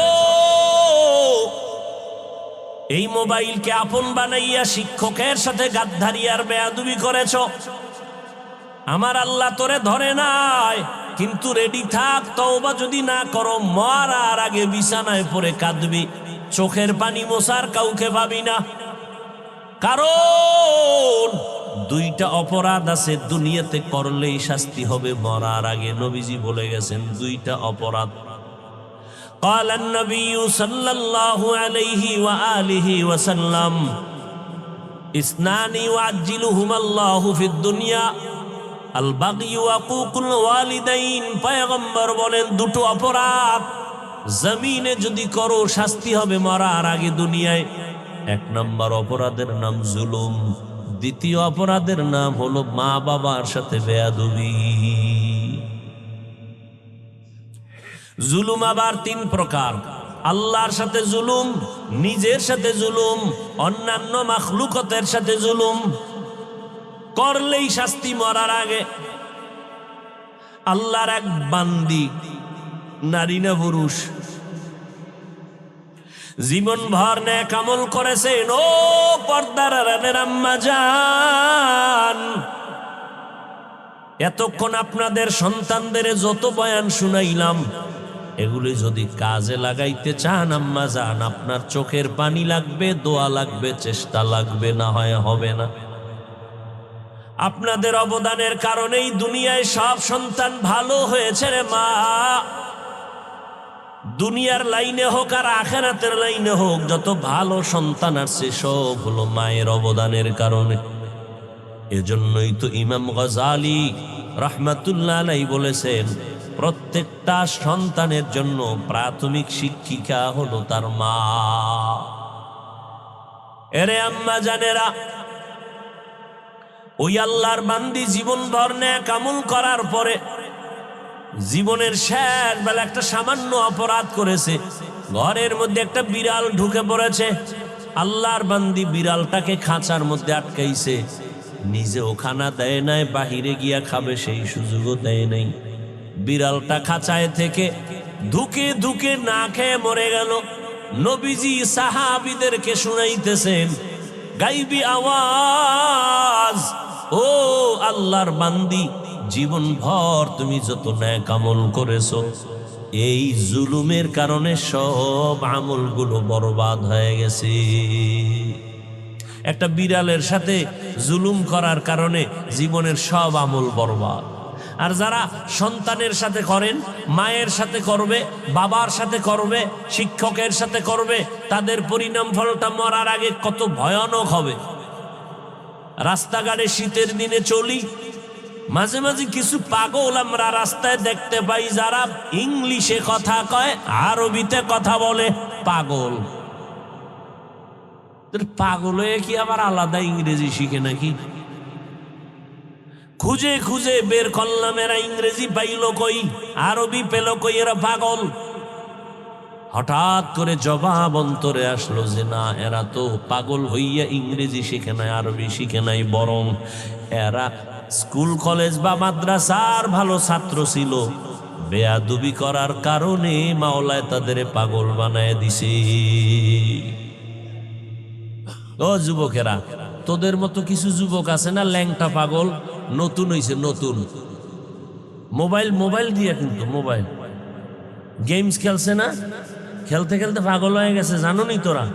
এই মোবাইলকে আপন বানাইয়া শিক্ষকের সাথে গাদ্দারি আর বেয়াদবি করেছো। আমার আল্লাহ তোরে ধরে নাই, কিন্তু রেডি থাক, তওবা যদি না করো মরার আগে বিছানায় পড়ে কাঁদবি, চোখের পানি মোছার কাউকে পাবি না। কারণ দুইটা অপরাধ আছে, দুনিয়াতে করলেই শাস্তি হবে, মরার আগে নবীজি বলে গেছেন দুইটা অপরাধ। قال النبي صلى الله عليه وآله وسلم اثنان يعجلهما الله في الدنيا البغي وعقوق الوالدين। পয়গম্বর বলেন দুটো অপরাধ জমিনে যদি করো শাস্তি হবে মরার আগে দুনিয়ায়। এক নম্বর অপরাধের নাম জুলুম, দ্বিতীয় অপরাধের নাম হলো মা বাবার সাথে বেয়াদবি। জুলুম আবার তিন প্রকার, আল্লাহর সাথে জুলুম, নিজের সাথে জুলুম, অন্যান্য মাখলুকতের সাথে জুলুম। করলেই শাস্তি মরার আগে। আল্লাহর এক বান্দি, নারী না পুরুষ, জীবন ভর নেক আমল করেছেন। ও পর্দার আড়ালের আম্মা জান, এতক্ষণ আপনাদের সন্তানদের যত বয়ান শুনাইলাম, এগুলি যদি কাজে লাগাইতে চান আম্মা জান, আপনার চোখের পানি লাগবে, দোয়া লাগবে, চেষ্টা লাগবে, না হয় হবে না। আপনাদের অবদানের কারণেই দুনিয়ায় সব সন্তান ভালো হয়েছে রে মা। দুনিয়ার লাইনে হোক আর আখিরাতের লাইনে হোক, যত ভালো সন্তান আসছে সব হলো মায়ের অবদানের কারণে। এজন্যই তো ইমাম গজালি রাহমাতুল্লাহ আলাইহি বলেছেন, প্রত্যেকটা সন্তানের জন্য প্রাথমিক শিক্ষিকা হলো তার মা। এরে আম্মা জানেরা, ওই আল্লাহর বান্দি জীবন ভর নেক আমল করার পরে জীবনের শেষ বেলা একটা সামান্য অপরাধ করেছে, ঘরের মধ্যে একটা বিড়াল ঢুকে পড়েছে। আল্লাহর বান্দি বিড়ালটাকে খাঁচার মধ্যে আটকাইছে, নিজেও খানা দেয় নাই, বাহিরে গিয়া খাবে সেই সুযোগও দেয় নাই। বিড়ালটা খাঁচায় থেকে ধুকে ধুকে না খেয়ে মরে গেল। নবীজি সাহাবীদেরকে শুনাইতেছেন গাইবি আওয়াজ, ও আল্লাহর বান্দি, জীবন ভর তুমি যত নেক আমল করেছো, এই জুলুমের কারণে সব আমলগুলো বরবাদ হয়ে গেছে। একটা বিড়ালের সাথে জুলুম করার কারণে জীবনের সব আমল বরবাদ। আর যারা সন্তানের সাথে করেন, মায়ের সাথে করবে, বাবার সাথে করবে, শিক্ষকের সাথে করবে, তাদের পরিণাম ফলটা মরার আগে কত ভয়ানক হবে। রাস্তাঘাটে শীতের দিনে চলি, মাঝে মাঝে কিছু পাগল আমরা রাস্তায় দেখতে পাই, যারা ইংলিশে কথা কয়, আরবিতে কথা বলে। পাগল পাগল হয়ে কি আবার আলাদা ইংরেজি শিখে নাকি? খুঁজে খুঁজে বের করলাম, এরা ইংরেজি পাইল কই, আরবি পেল কই, এরা পাগল। হঠাৎ করে জবাব অন্তরে আসলো যে না, এরা তো পাগল হইয়া ইংরেজি শিখে নাই, আরবি শিখে নাই, বরং এরা স্কুল কলেজ বা মাদ্রাসার ভালো ছাত্র ছিল, বেয়াদবি করার কারণে মাওলায় তাদের পাগল বানায় দিছে। ও যুবকেরা, তোদের মতো কিছু যুবক আছে না ল্যাংটা পাগল, নতুন হইছে, নতুন মোবাইল মোবাইল দিয়ে, কিন্তু মোবাইল গেমস খেলছে না, খেলতে খেলতে পাগল হয়ে গেছে। জানো নি তোরা?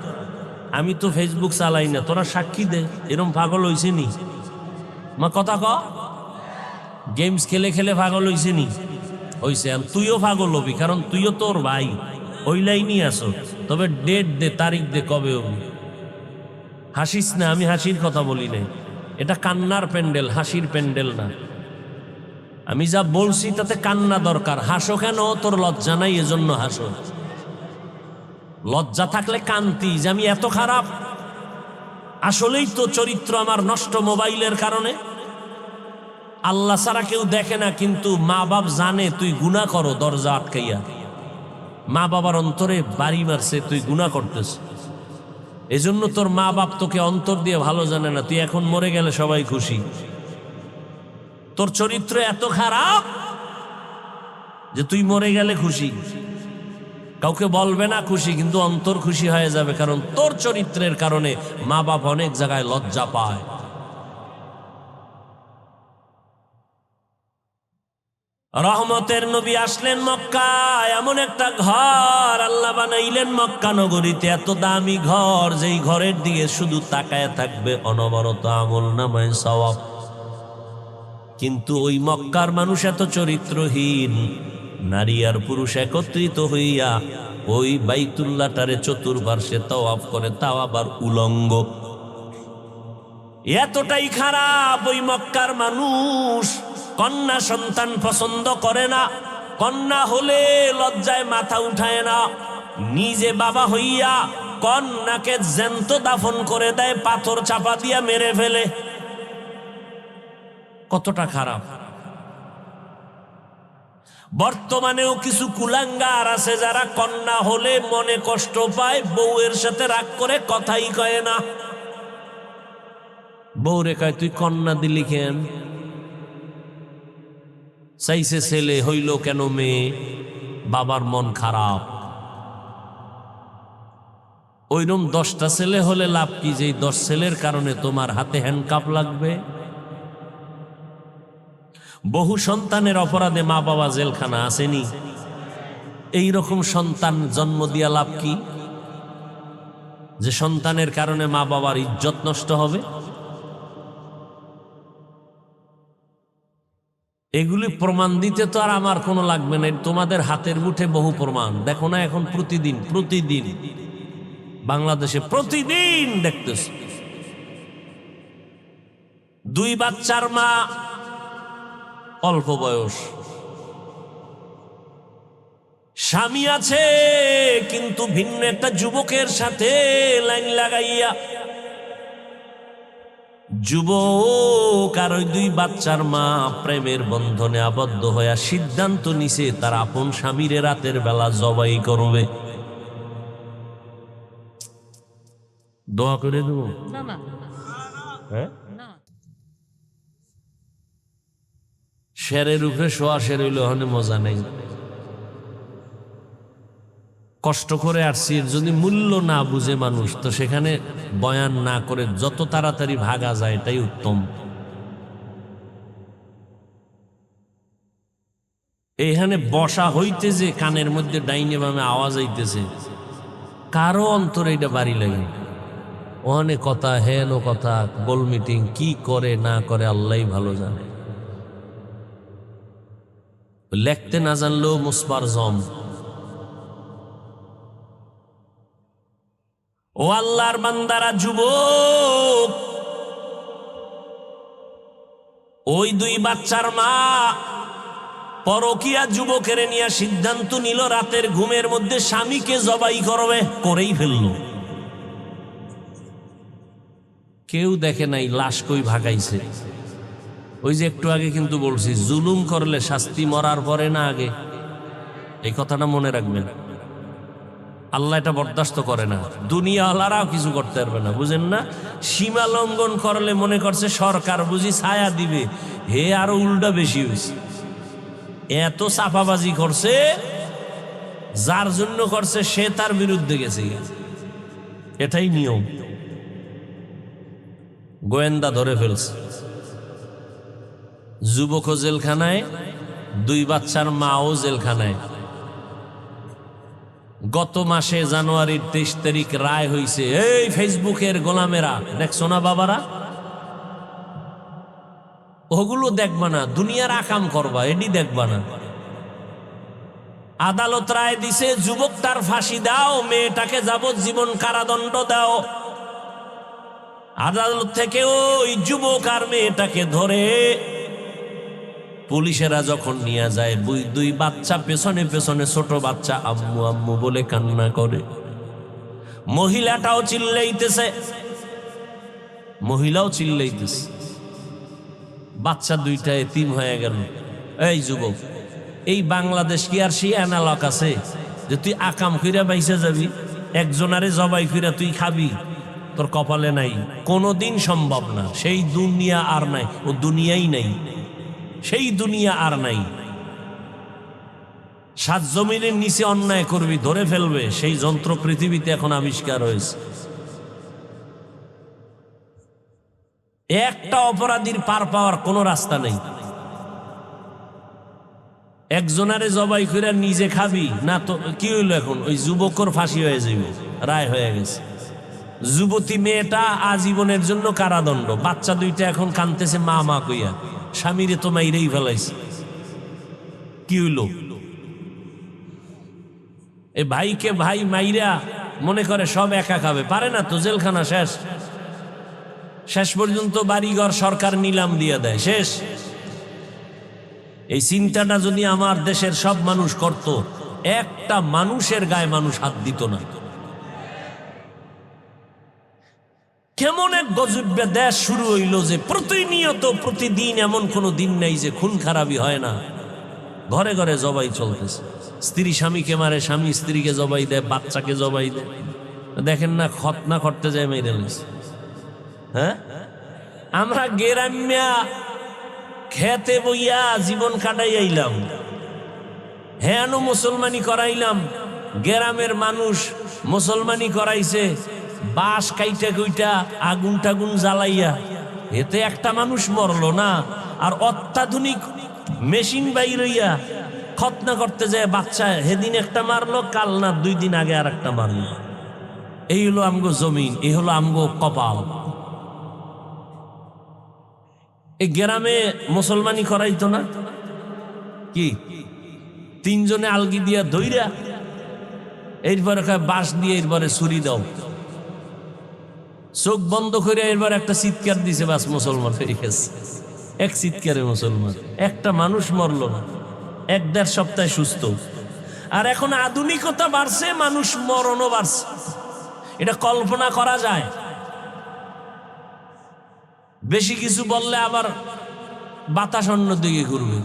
আমি তো ফেসবুক চালাই না, তোরা সাক্ষী দে, এরকম পাগল হইছে নি? মা কথা ক, গেমস খেলে খেলে পাগল হইছে নি? হইছে। তুইও পাগল হবি, কারণ তুইও তোর ভাই ওই লাইনই আসো। তবে ডেট দে, তারিখ দে, কবে হবি। হাসিস না, আমি হাসির কথা বলি নাই, এটা কান্নার প্যান্ডেল, হাসির প্যান্ডেল না। আমি যা বলছি তাতে কান্না দরকার। হাসো কেন? তোর লজ্জা নাই এজন্য হাসো। লজ্জা থাকলে কান্তি যে আমি এত খারাপ। আসলেই তো চরিত্র আমার নষ্ট মোবাইলের কারণে। আল্লাহ ছাড়া কেউ দেখে না, কিন্তু মা বাপ জানে তুই গুনাহ করো দরজা আটকাইয়া। মা বাবার অন্তরে বাড়ি মারছে, তুই গুনাহ করতেছ। এজন্য তোর মা বাপ তোকে অন্তর দিয়ে ভালো জানে না, তুই এখন মরে গেলে সবাই খুশি। তোর চরিত্র এত খারাপ যে তুই মরে গেলে খুশি, কাউকে বলবে না খুশি, কিন্তু অন্তর খুশি হয়ে যাবে, কারণ তোর চরিত্রের কারণে মা বাপ অনেক জায়গায় লজ্জা পায়। রহমতের নবী আসলেন মক্কায়, এমন একটা ঘর আল্লাহ বানাইলেন মক্কা নগরীতে, এত দামি ঘর, যেই ঘরের দিকে শুধু তাকায় থাকবে অনবরত আমল নামায় সওয়াব। কিন্তু ওই মক্কার মানুষ এত চরিত্রহীন, নারী আর পুরুষ একত্রিত হইয়া ওই বাইতুল্লাহটারে চতুর্পার্শ্বে তাওয়াফ করে, তাও আবার উলঙ্গ। এতটাই খারাপ ওই মক্কার মানুষ, কন্যা সন্তান পছন্দ করে না, কন্যা হলে লজ্জায় মাথা উঠায় না, নিজে বাবা হইয়া কন্যাকে জ্যান্ত দাফন করে দেয়, পাথর চাপা দিয়া মেরে ফেলে। কতটা খারাপ। বর্তমানেও কিছু কুলাঙ্গার আছে যারা কন্যা হলে মনে কষ্ট পায়, বউয়ের সাথে রাগ করে কথাই কয় না। বউরে কয় তুই কন্যা দিলি কেন, চাইছে ছেলে হইল কেন মেয়ে, বাবার মন খারাপ। ওইরকম 10টা ছেলে হলে লাভ কি, যে 10 ছেলের কারণে তোমার হাতে হ্যান্ডকাপ লাগবে। বহু সন্তানের অপরাধে মা বাবা জেলখানা আসেনি। এইরকম সন্তান জন্ম দিয়া লাভ কি, যে সন্তানের কারণে মা বাবার ইজ্জত নষ্ট হবে। এগুলি প্রমাণ দিতে তো আর আমার কোনো লাগবে না, তোমাদের হাতের মুঠে বহু প্রমাণ। দেখো না এখন প্রতিদিন বাংলাদেশে প্রতিদিন দেখতেছ 2 বাচ্চার মা, অল্প বয়স, স্বামী আছে কিন্তু ভিন্ন একটা যুবকের সাথে লাইন লাগাইয়া, যুবক আর ওই 2 বাচ্চার মা প্রেমের বন্ধনে আবদ্ধ হইয়া সিদ্ধান্ত নিছে তার আপন স্বামীরে রাতের বেলা জবাই করবে। দোয়া করে দেব না, হ্যাঁ, শেরের উপরে শোয়া শের হইলে ওখানে মজা নেই। কষ্ট করে আসছি, যদি মূল্য না বুঝে মানুষ, তো সেখানে বয়ান না করে যত তাড়াতাড়ি ভাগা যায় এটাই উত্তম। এইখানে বসা হইতে যে কানের মধ্যে ডাইনে বামে আওয়াজ আইতেছে, কারো অন্তরে এটা বাড়ি লাগে। ওখানে কথা, হেন কথা, গোল মিটিং, কি করে না করে আল্লাহই ভালো জানে। লেখতে না জানলেও মুসপার জম। ও আল্লাহর বান্দারা, যুবক, ওই 2 বাচ্চার মা পরকিয়া যুবকের নিয়ে সিদ্ধান্ত নিল রাতের ঘুমের মধ্যে স্বামীকে জবাই করবে, করেই ফেলল। কেউ দেখে নাই লাশ কই ভাগাইছে। ওই যে একটু আগে কিন্তু বলছি, জুলুম করলে শাস্তি মরার পরে না আগে, এই কথাটা মনে রাখবেন। আল্লাহ এটা বরদাস্ত করে না, দুনিয়াওয়ালারাও কিছু করতে পারবে না, বুঝেন না। সীমা লঙ্ঘন করলে মনে করছে সরকার বুঝি ছায়া দিবে, হে আরো উল্টা বেশি হয়েছে। এত চাপাবাজি করছে, যার জন্য করছে সে তার বিরুদ্ধে গেছে। এটাই নিয়ম। গোয়েন্দা ধরে ফেলছে, যুবকও জেলখানায়, 2 বাচ্চার মাও জেলখানায়। গত মাসে জানুয়ারির 23 তারিখ রায় হইছে। এই ফেসবুকের গোলামেরা, দেখছো না বাবারা, ওগুলো দেখবা না, দুনিয়ার আকাম করবা, এডি দেখবা না। আদালত রায় দিছে, যুবকটার ফাঁসি দাও, মেয়েটাকে যাবজ্জীবন কারাদণ্ড দাও। আদালত থেকে ওই যুবক আর মেয়েটাকে ধরে পুলিশেরা যখন নিয়ে যায়, 2 বাচ্চা পেছনে পেছনে, ছোট বাচ্চা আম্মু আম্মু বলে কান্না করে। মহিলাটাও চিল্লাইতেছে, মহিলাও চিল্লাইতেছে। বাচ্চা 2টা এতিম হয়ে গেল। এই যুবক, এই বাংলাদেশ কি আর সেই অ্যানালগ আছে যে তুই আকাম কইরা বাইসা যাবি, একজনারে জবাই কইরা তুই খাবি? তোর কপালে নাই, কোনোদিন সম্ভব না। সেই দুনিয়া আর নাই, ও দুনিয়াই নাই, সেই দুনিয়া আর নাই। 7 জমিনের নিচে অন্যায় করবি, ধরে ফেলবে, সেই যন্ত্র পৃথিবীতে এখন আবিষ্কার হয়েছে। একটা অপরাধীর পার পাওয়ার কোনো রাস্তা নেই। একজনারে জবাই করে নিজে খাবি না, তো কি হইল এখন? ওই যুবকর ফাঁসি হয়ে যাবে, রায় হয়ে গেছে। যুবতী মেয়েটা আজীবনের জন্য কারাদণ্ড। বাচ্চা 2টা এখন কাঁদতেছে মা মা কইয়া, স্বামীরে তো মাইরেই ফেলাইছে। কি হইল? এ ভাইকে ভাই মাইরা মনে করে সব একা খাবে, পারে না তো, জেলখানা শেষ। শেষ পর্যন্ত বাড়িঘর সরকার নিলাম দিয়ে দেয়, শেষ। এই চিন্তাটা যদি আমার দেশের সব মানুষ করত, একটা মানুষের গায়ে মানুষ হাত দিত না। কেমন এক গজবে দেশ শুরু হইল যে প্রতিনিয়ত প্রতিদিন এমন কোনো দিন নাই যে খুন খারাপি হয় না। ঘরে ঘরে জবাই চলতেছে, স্ত্রী স্বামীকে মারে, স্বামী স্ত্রীকে জবাই দেয়, বাচ্চাকে জবাই দেয়। দেখেন না খতনা করতে যায় মেরে নিছে। হ্যাঁ, আমরা গেরাম্যা খেতে বইয়া জীবন কাটাই আইলাম, হ্যাঁ মুসলমানি করাইলাম। গ্রামের মানুষ মুসলমানি করাইছে, বাঁশ কাইটা কইটা আগুন টাগুন জ্বালাইয়া, এতে একটা মানুষ মরলো না। আর অত্যাধুনিক মেশিন বাইর হইয়া খতনা করতে যায় বাচ্চা, হেদিন একটা মারলো, কাল না 2 দিন আগে আর একটা মারলো। এই হলো আমগো জমিন, এই হলো আমগো কপাল। এই গ্রামে মুসলমানি করাইতো না কি? 3 জনে আলগি দিয়া ধইরা এরপরে বাঁশ দিয়ে এরপরে ছুরি দাও, চোখ বন্ধ করে এরপর একটা চিৎকার দিছে, বাস মুসলমান ফিরে গেছে। এক চিৎকারে মুসলমান, একটা মানুষ মরল না, 1-1.5 সপ্তাহে সুস্থ। আর এখন আধুনিকতা বাড়ছে, মানুষ মরণও বাড়ছে। এটা কল্পনা করা যায়। বেশি কিছু বললে আবার বাতাস অন্য দিকে ঘুরবে।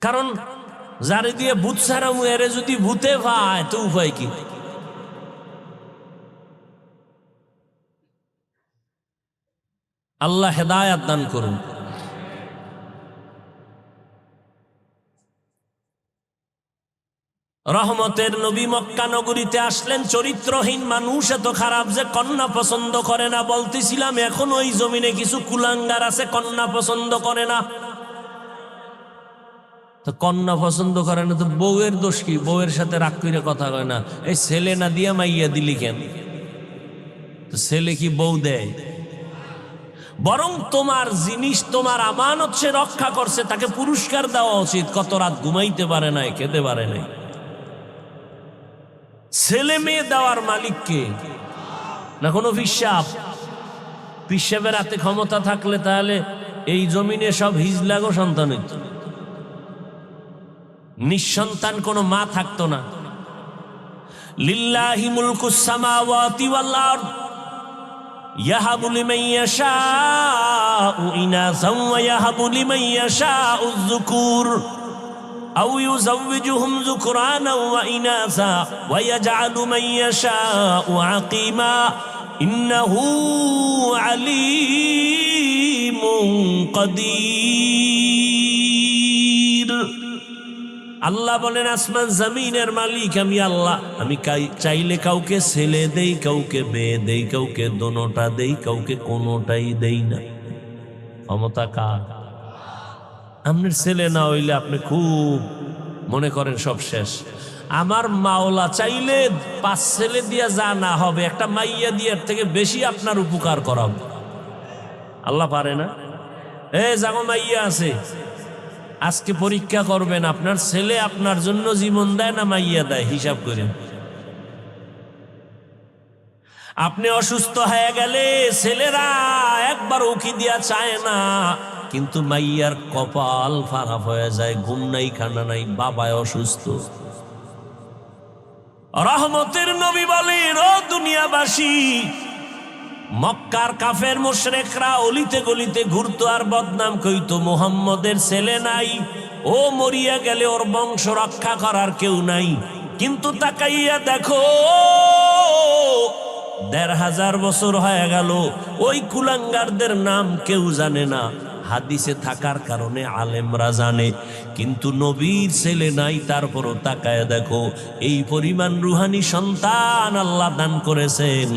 কারণ যারে দিয়ে ভূত ছাড়ামু, এরে যদি ভূতে ভাই তো উপায় কি? আল্লাহ হেদায়াত দান করুন। রহমতের নবী মক্কা নগরীতে আসলেন। চরিত্রহীন মানুষ এত খারাপ যে কন্যা পছন্দ করে না। বলতেছিলাম এখন ওই জমিনে কিছু কুলাঙ্গার আছে, কন্যা পছন্দ করে না। তো কন্যা পছন্দ করে না তো বউয়ের দোষ কি? বউয়ের সাথে রাগ করে কথা কয় না, এই ছেলে না দিয়া মাইয়া দিলি কেন? তো ছেলে কি বউ দেয়? বরং তোমার জিনিস, তোমার আমানত সে রক্ষা করছে, তাকে পুরস্কার দেওয়া উচিত। কত রাত ঘুমাইতে পারে নাই, খেতে পারে নাই। ছেলে মেয়ে দেওয়ার মালিক কে? না কোনো পিসাব? পিসাবের হাতে ক্ষমতা থাকলে তাহলে এই জমিনে সব হিজলাগো সন্তান হইত, নিঃসন্তান কোনো মা থাকতো না। লিল্লাহি মুলকুস সামাওয়াতি ওয়াল আরদ ইয়াহাবু লিমান ইয়াশাউ ইনাসান ওয়া ইয়াহাবু লিমান ইয়াশাউ যুকুর আও ইউযাওয়িজুহুম যুকরানা ওয়া ইনাসা ওয়া ইয়াজআলু মান ইয়াশাউ আকিমা ইন্নাহু আলীমুন কাদির। আল্লাহ বলেন আসমান জমিনের মালিক আমি আল্লাহ। আমি চাইলে কাউকে ছেলে দেই, কাউকে মেয়ে দেই, কাউকে দোনোটা দেই, কাউকে কোনোটাই দেই না। ক্ষমতা কার? আপনার ছেলে না হইলে আপনি খুব মনে করেন সব শেষ। আমার মাওলা চাইলে 5 ছেলে দিয়া যা না হবে, একটা মাইয়া দিয়ার থেকে বেশি আপনার উপকার করাবে। আল্লাহ পারে না? যাগো মাইয়া আছে, আজকে পরীক্ষা করবেন, আপনার ছেলে আপনার জন্য জীবন দেয় না মাইয়া দেয়, হিসাব করেন। আপনি অসুস্থ হয়ে গেলে ছেলেরা একবার উকি দিয়া চায় না, কিন্তু মাইয়ার কপাল খারাপ হয়ে যায়, ঘুম নাই, খানা নাই, বাবায় অসুস্থ। রহমতের নবী বলেন, ও দুনিয়াবাসী, মক্কার কাফের মুশরিকরা অলিতে গলিতে ঘুরতো আর বদনাম কইতো মুহাম্মদের ছেলে নাই, ও মরিয়া গেলে ওর বংশ রক্ষা করার কেউ নাই। কিন্তু তাকাইয়া দেখো, 1500 বছর হয়ে গেল, ওই কুলাঙ্গারদের নাম কেউ জানে না। হাদিসে থাকার কারণে আলেমরা জানে, কিন্তু নবীর ছেলে নাই। তারপরও তাকায় দেখো, এই পরিমাণ রুহানি সন্তান আল্লাহ দান করেছেন।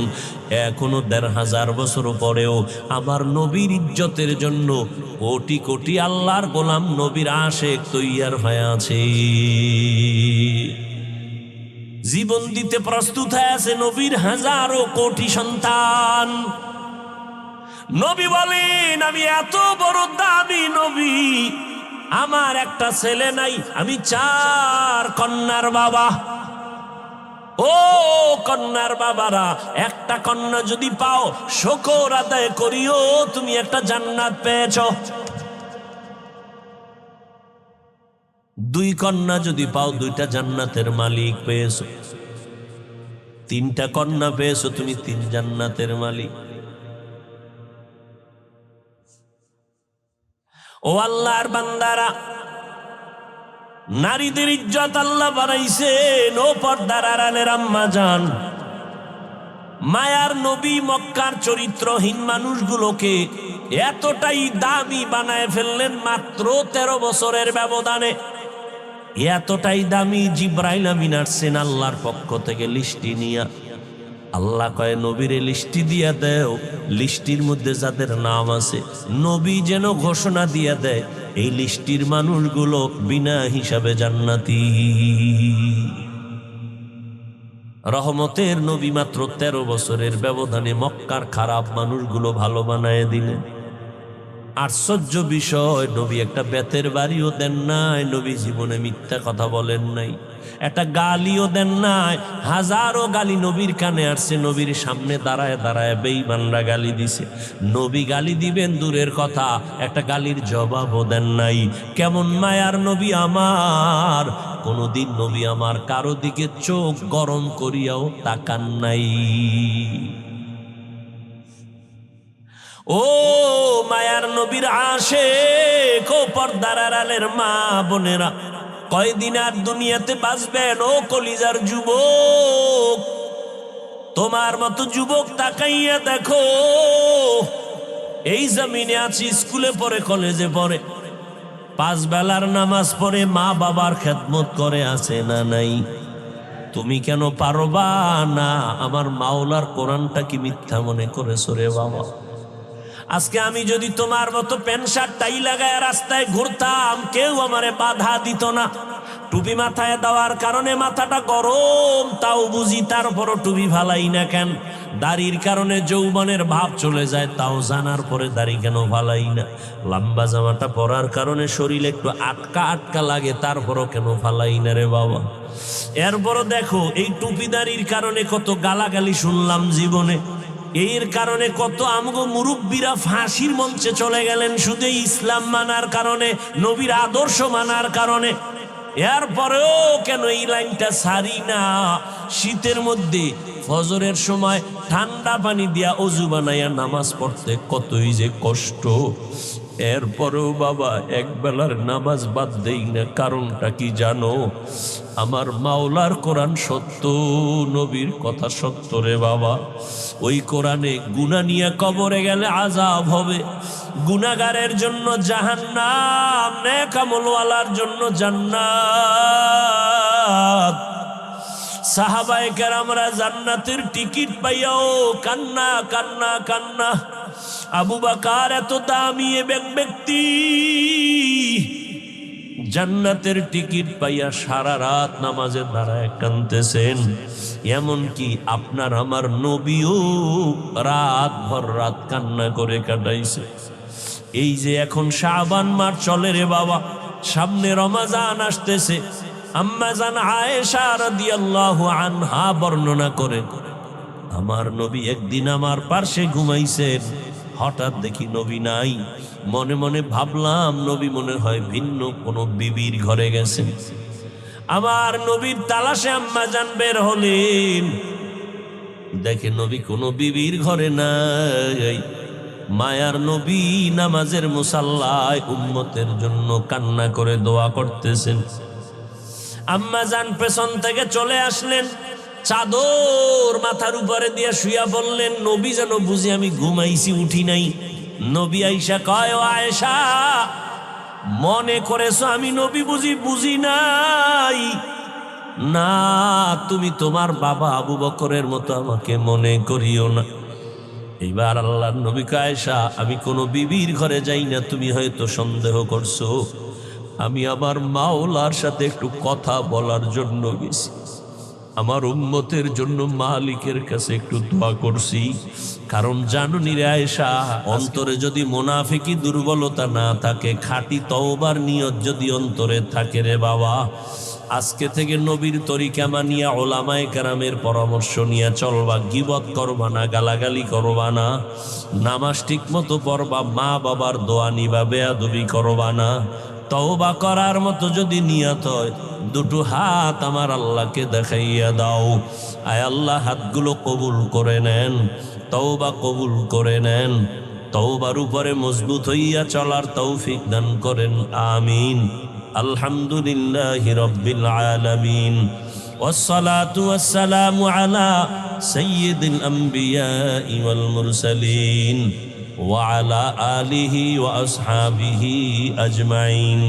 এখনো 1500 বছর পরেও আমার নবীর ইজ্জতের জন্য কোটি কোটি আল্লাহর গোলাম নবীর আশেক তৈয়ার হয়ে আছে, জীবন দিতে প্রস্তুত হয়ে আছে নবীর হাজারো কোটি সন্তান। নবী বলেন, আমি এত বড় দামি নবী, আমার একটা ছেলে নাই, আমি 4 কন্যার বাবা। ও কন্যার বাবারা, একটা কন্যা যদি পাও শুকর আদায় করিও, তুমি একটা জান্নাত পেয়েছ। দুই কন্যা যদি পাও, দুইটা জান্নাতের মালিক পেয়েছো। তিনটা কন্যা পেয়েছো, তুমি তিন জান্নাতের মালিক। ও আল্লাহর বান্দারা, নারীদের ইজ্জত আল্লাহ বানাইছেন। ও পর্দার আড়ালের আম্মা জান, মায়ার নবী মক্কার চরিত্রহীন মানুষগুলোকে এতটাই দামি বানায় ফেললেন মাত্র 13 বছরের ব্যবধানে। এতটাই দামি, জিব্রাইল আমিন আসছেন আল্লাহর পক্ষ থেকে লিস্টি নিয়া। আল্লাহ কয়, নবীরে লিস্টি দিয়া দেও, লিস্টির মধ্যে যাদের নাম আছে নবী যেন ঘোষণা দিয়া দেয় এই লিস্টির মানুষগুলো বিনা হিসাবে জান্নাতি। রহমতের নবী মাত্র 13 বছরের ব্যবধানে মক্কার খারাপ মানুষগুলো ভালো বানায় দিলেন। আশ্চর্য বিষয়, নবী একটা বেতের বাড়িও দেন নাই, নবী জীবনে মিথ্যা কথা বলেন নাই, একটা গালিও দেন নাই। হাজারো গালি নবীর কানে আসছে, নবীর সামনে দাঁড়ায় দাঁড়ায় বেঈমানরা গালি দিছে। নবী গালি দিবেন দূরের কথা, একটা গালির জবাবও দেন নাই। কেমন মায়ার নবী আমার! কোনদিন নবী আমার কারো দিকে চোখ গরম করিয়াও তাকান নাই। ও মায়ার নবীর আশিক, ও পর্দার আড়ালের মা বোনেরা, কয়দিন আর দুনিয়াতে বাঁচবেন? ও কলিজার যুবক, তোমার মতো যুবক তাকাইয়া দেখো। এই জমিনে আছি, স্কুলে পড়ে, কলেজে পড়ে, 5 বেলার নামাজ পড়ে, মা বাবার খেদমত করে, আছে না নাই? তুমি কেন পারবা না? আমার মাওলার কোরআনটা কি মিথ্যা মনে করেছো রে বাবা? আজকে আমি যদি তোমার মতো প্যান্ট শার্ট টাই লাগায় রাস্তায় ঘুরতাম, কেউ আমারে বাধা দিত না। টুপি মাথায় দেওয়ার কারণে মাথাটা গরম, তাও বুঝি, তারপরও টুপি ফালাই না কেন? দাড়ির কারণে যৌবনের ভাব চলে যায়, তাও জানার পরে দাড়ি কেন ফালাই না? লম্বা জামাটা পরার কারণে শরীরে একটু আটকা আটকা লাগে, তারপরও কেন ফালাই না রে বাবা? এরপরও দেখো, এই টুপি দাড়ির কারণে কত গালাগালি শুনলাম জীবনে। এর কারণে কত আমগো মুরব্বীরা ফাঁসির মঞ্চে চলে গেলেন শুধু ইসলাম মানার কারণে, নবীর আদর্শ মানার কারণে। এরপরেও কেন এই লাইনটা ছাড়ি না? শীতের মধ্যে ফজরের সময় ঠান্ডা পানি দিয়া অজু বানাইয়া নামাজ পড়তে কতই যে কষ্ট। এরপরেও বাবা এক বেলার নামাজ বাদ দেই না। কারণটা কি জানো? আমার মাওলার কোরআন সত্য, নবীর কথা সত্য রে বাবা। ওই কোরআনে গুনাহ নিয়ে কবরে গেলে আযাব হবে, গুনাহগারের জন্য জাহান্নাম, নেক আমলওয়ালার জন্য জান্নাত। সাহাবায়ে কেরামরা জান্নাতের টিকিট পাইয়াও কান্না কান্না কান্না। আবু বকর এত দামি ব্যক্তি, জান্নাতের টিকিট পাইয়া সারা রাত নামাজে দাঁড়ায় কাঁদতেছেন। এমনকি আপনার আমার নবীও রাত ভর রাত কান্না করে কাটাইছে। এই যে এখন শাবান মাস চলে রে বাবা, সামনে রমজান আসতেছে। আম্মা জান আয়েশা রাদিয়াল্লাহু আনহা বর্ণনা করেন, আমার নবী একদিন আমার পাশে ঘুমাইছেন, হঠাৎ দেখি নবী নাই। মনে মনে ভাবলাম নবী মনে হয় ভিন্ন কোনো বিবির ঘরে গেছেন। আমার নবীর তালাশে আম্মা জান বের হলেন, দেখে নবী কোনো বিবির ঘরে নাই। মায়ার নবী নামাজের মুসাল্লায় উম্মতের জন্য কান্না করে দোয়া করতেছেন। আম্মা জান পেছন থেকে চলে আসলেন, চাদর মাথার উপরে দিয়ে শুয়া বললেন, নবী যেন বুঝি আমি ঘুমাইছি, উঠি নাই। নবী আয়েশা কয়, ও আয়েশা, মনে করেছো আমি নবী বুঝি নাই? না, তুমি তোমার বাবা আবু বকরের মতো আমাকে মনে করিও না। এইবার আল্লাহর নবী কয়, আয়েশা, আমি কোনো বিবির ঘরে যাই না, তুমি হয়তো সন্দেহ করছো। আমি আমার মাওলার সাথে একটু কথা বলার জন্য গেছি, আমার উম্মতের জন্য মালিকের কাছে একটু দোয়া করছি। কারণ জানুনি রে আয়েশা, অন্তরে যদি মুনাফিকি দুর্বলতা না থাকে, খাঁটি তওবার নিয়ত যদি অন্তরে থাকে রে বাবা, আজকে থেকে নবীর তরিকা মানিয়া ওলামায়ে কেরামের পরামর্শ নিয়ে চলবা। গীবত করবা না, গালাগালি করবা না, নামাজ ঠিক মতো পড়বা, মা বাবার দোয়া নিবা, বেয়াদবি করবা না। তওবা করার মতো যদি নিয়ত হয়, দুটো হাত আমার আল্লাহকে দেখাইয়া দাও। আয় আল্লাহ, হাতগুলো কবুল করে নেন, তওবা কবুল করে নেন, তওবার উপরে মজবুত হইয়া চলার তৌফিক দান করেন। আমিন। আলহামদুলিল্লাহি রাব্বিল আলামিন। والصلاة والسلام على سيد الأنبياء والمرسلين وعلى آله وأصحابه أجمعين.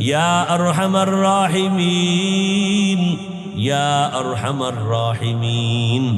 يا أرحم الراحمين، يا أرحم الراحمين.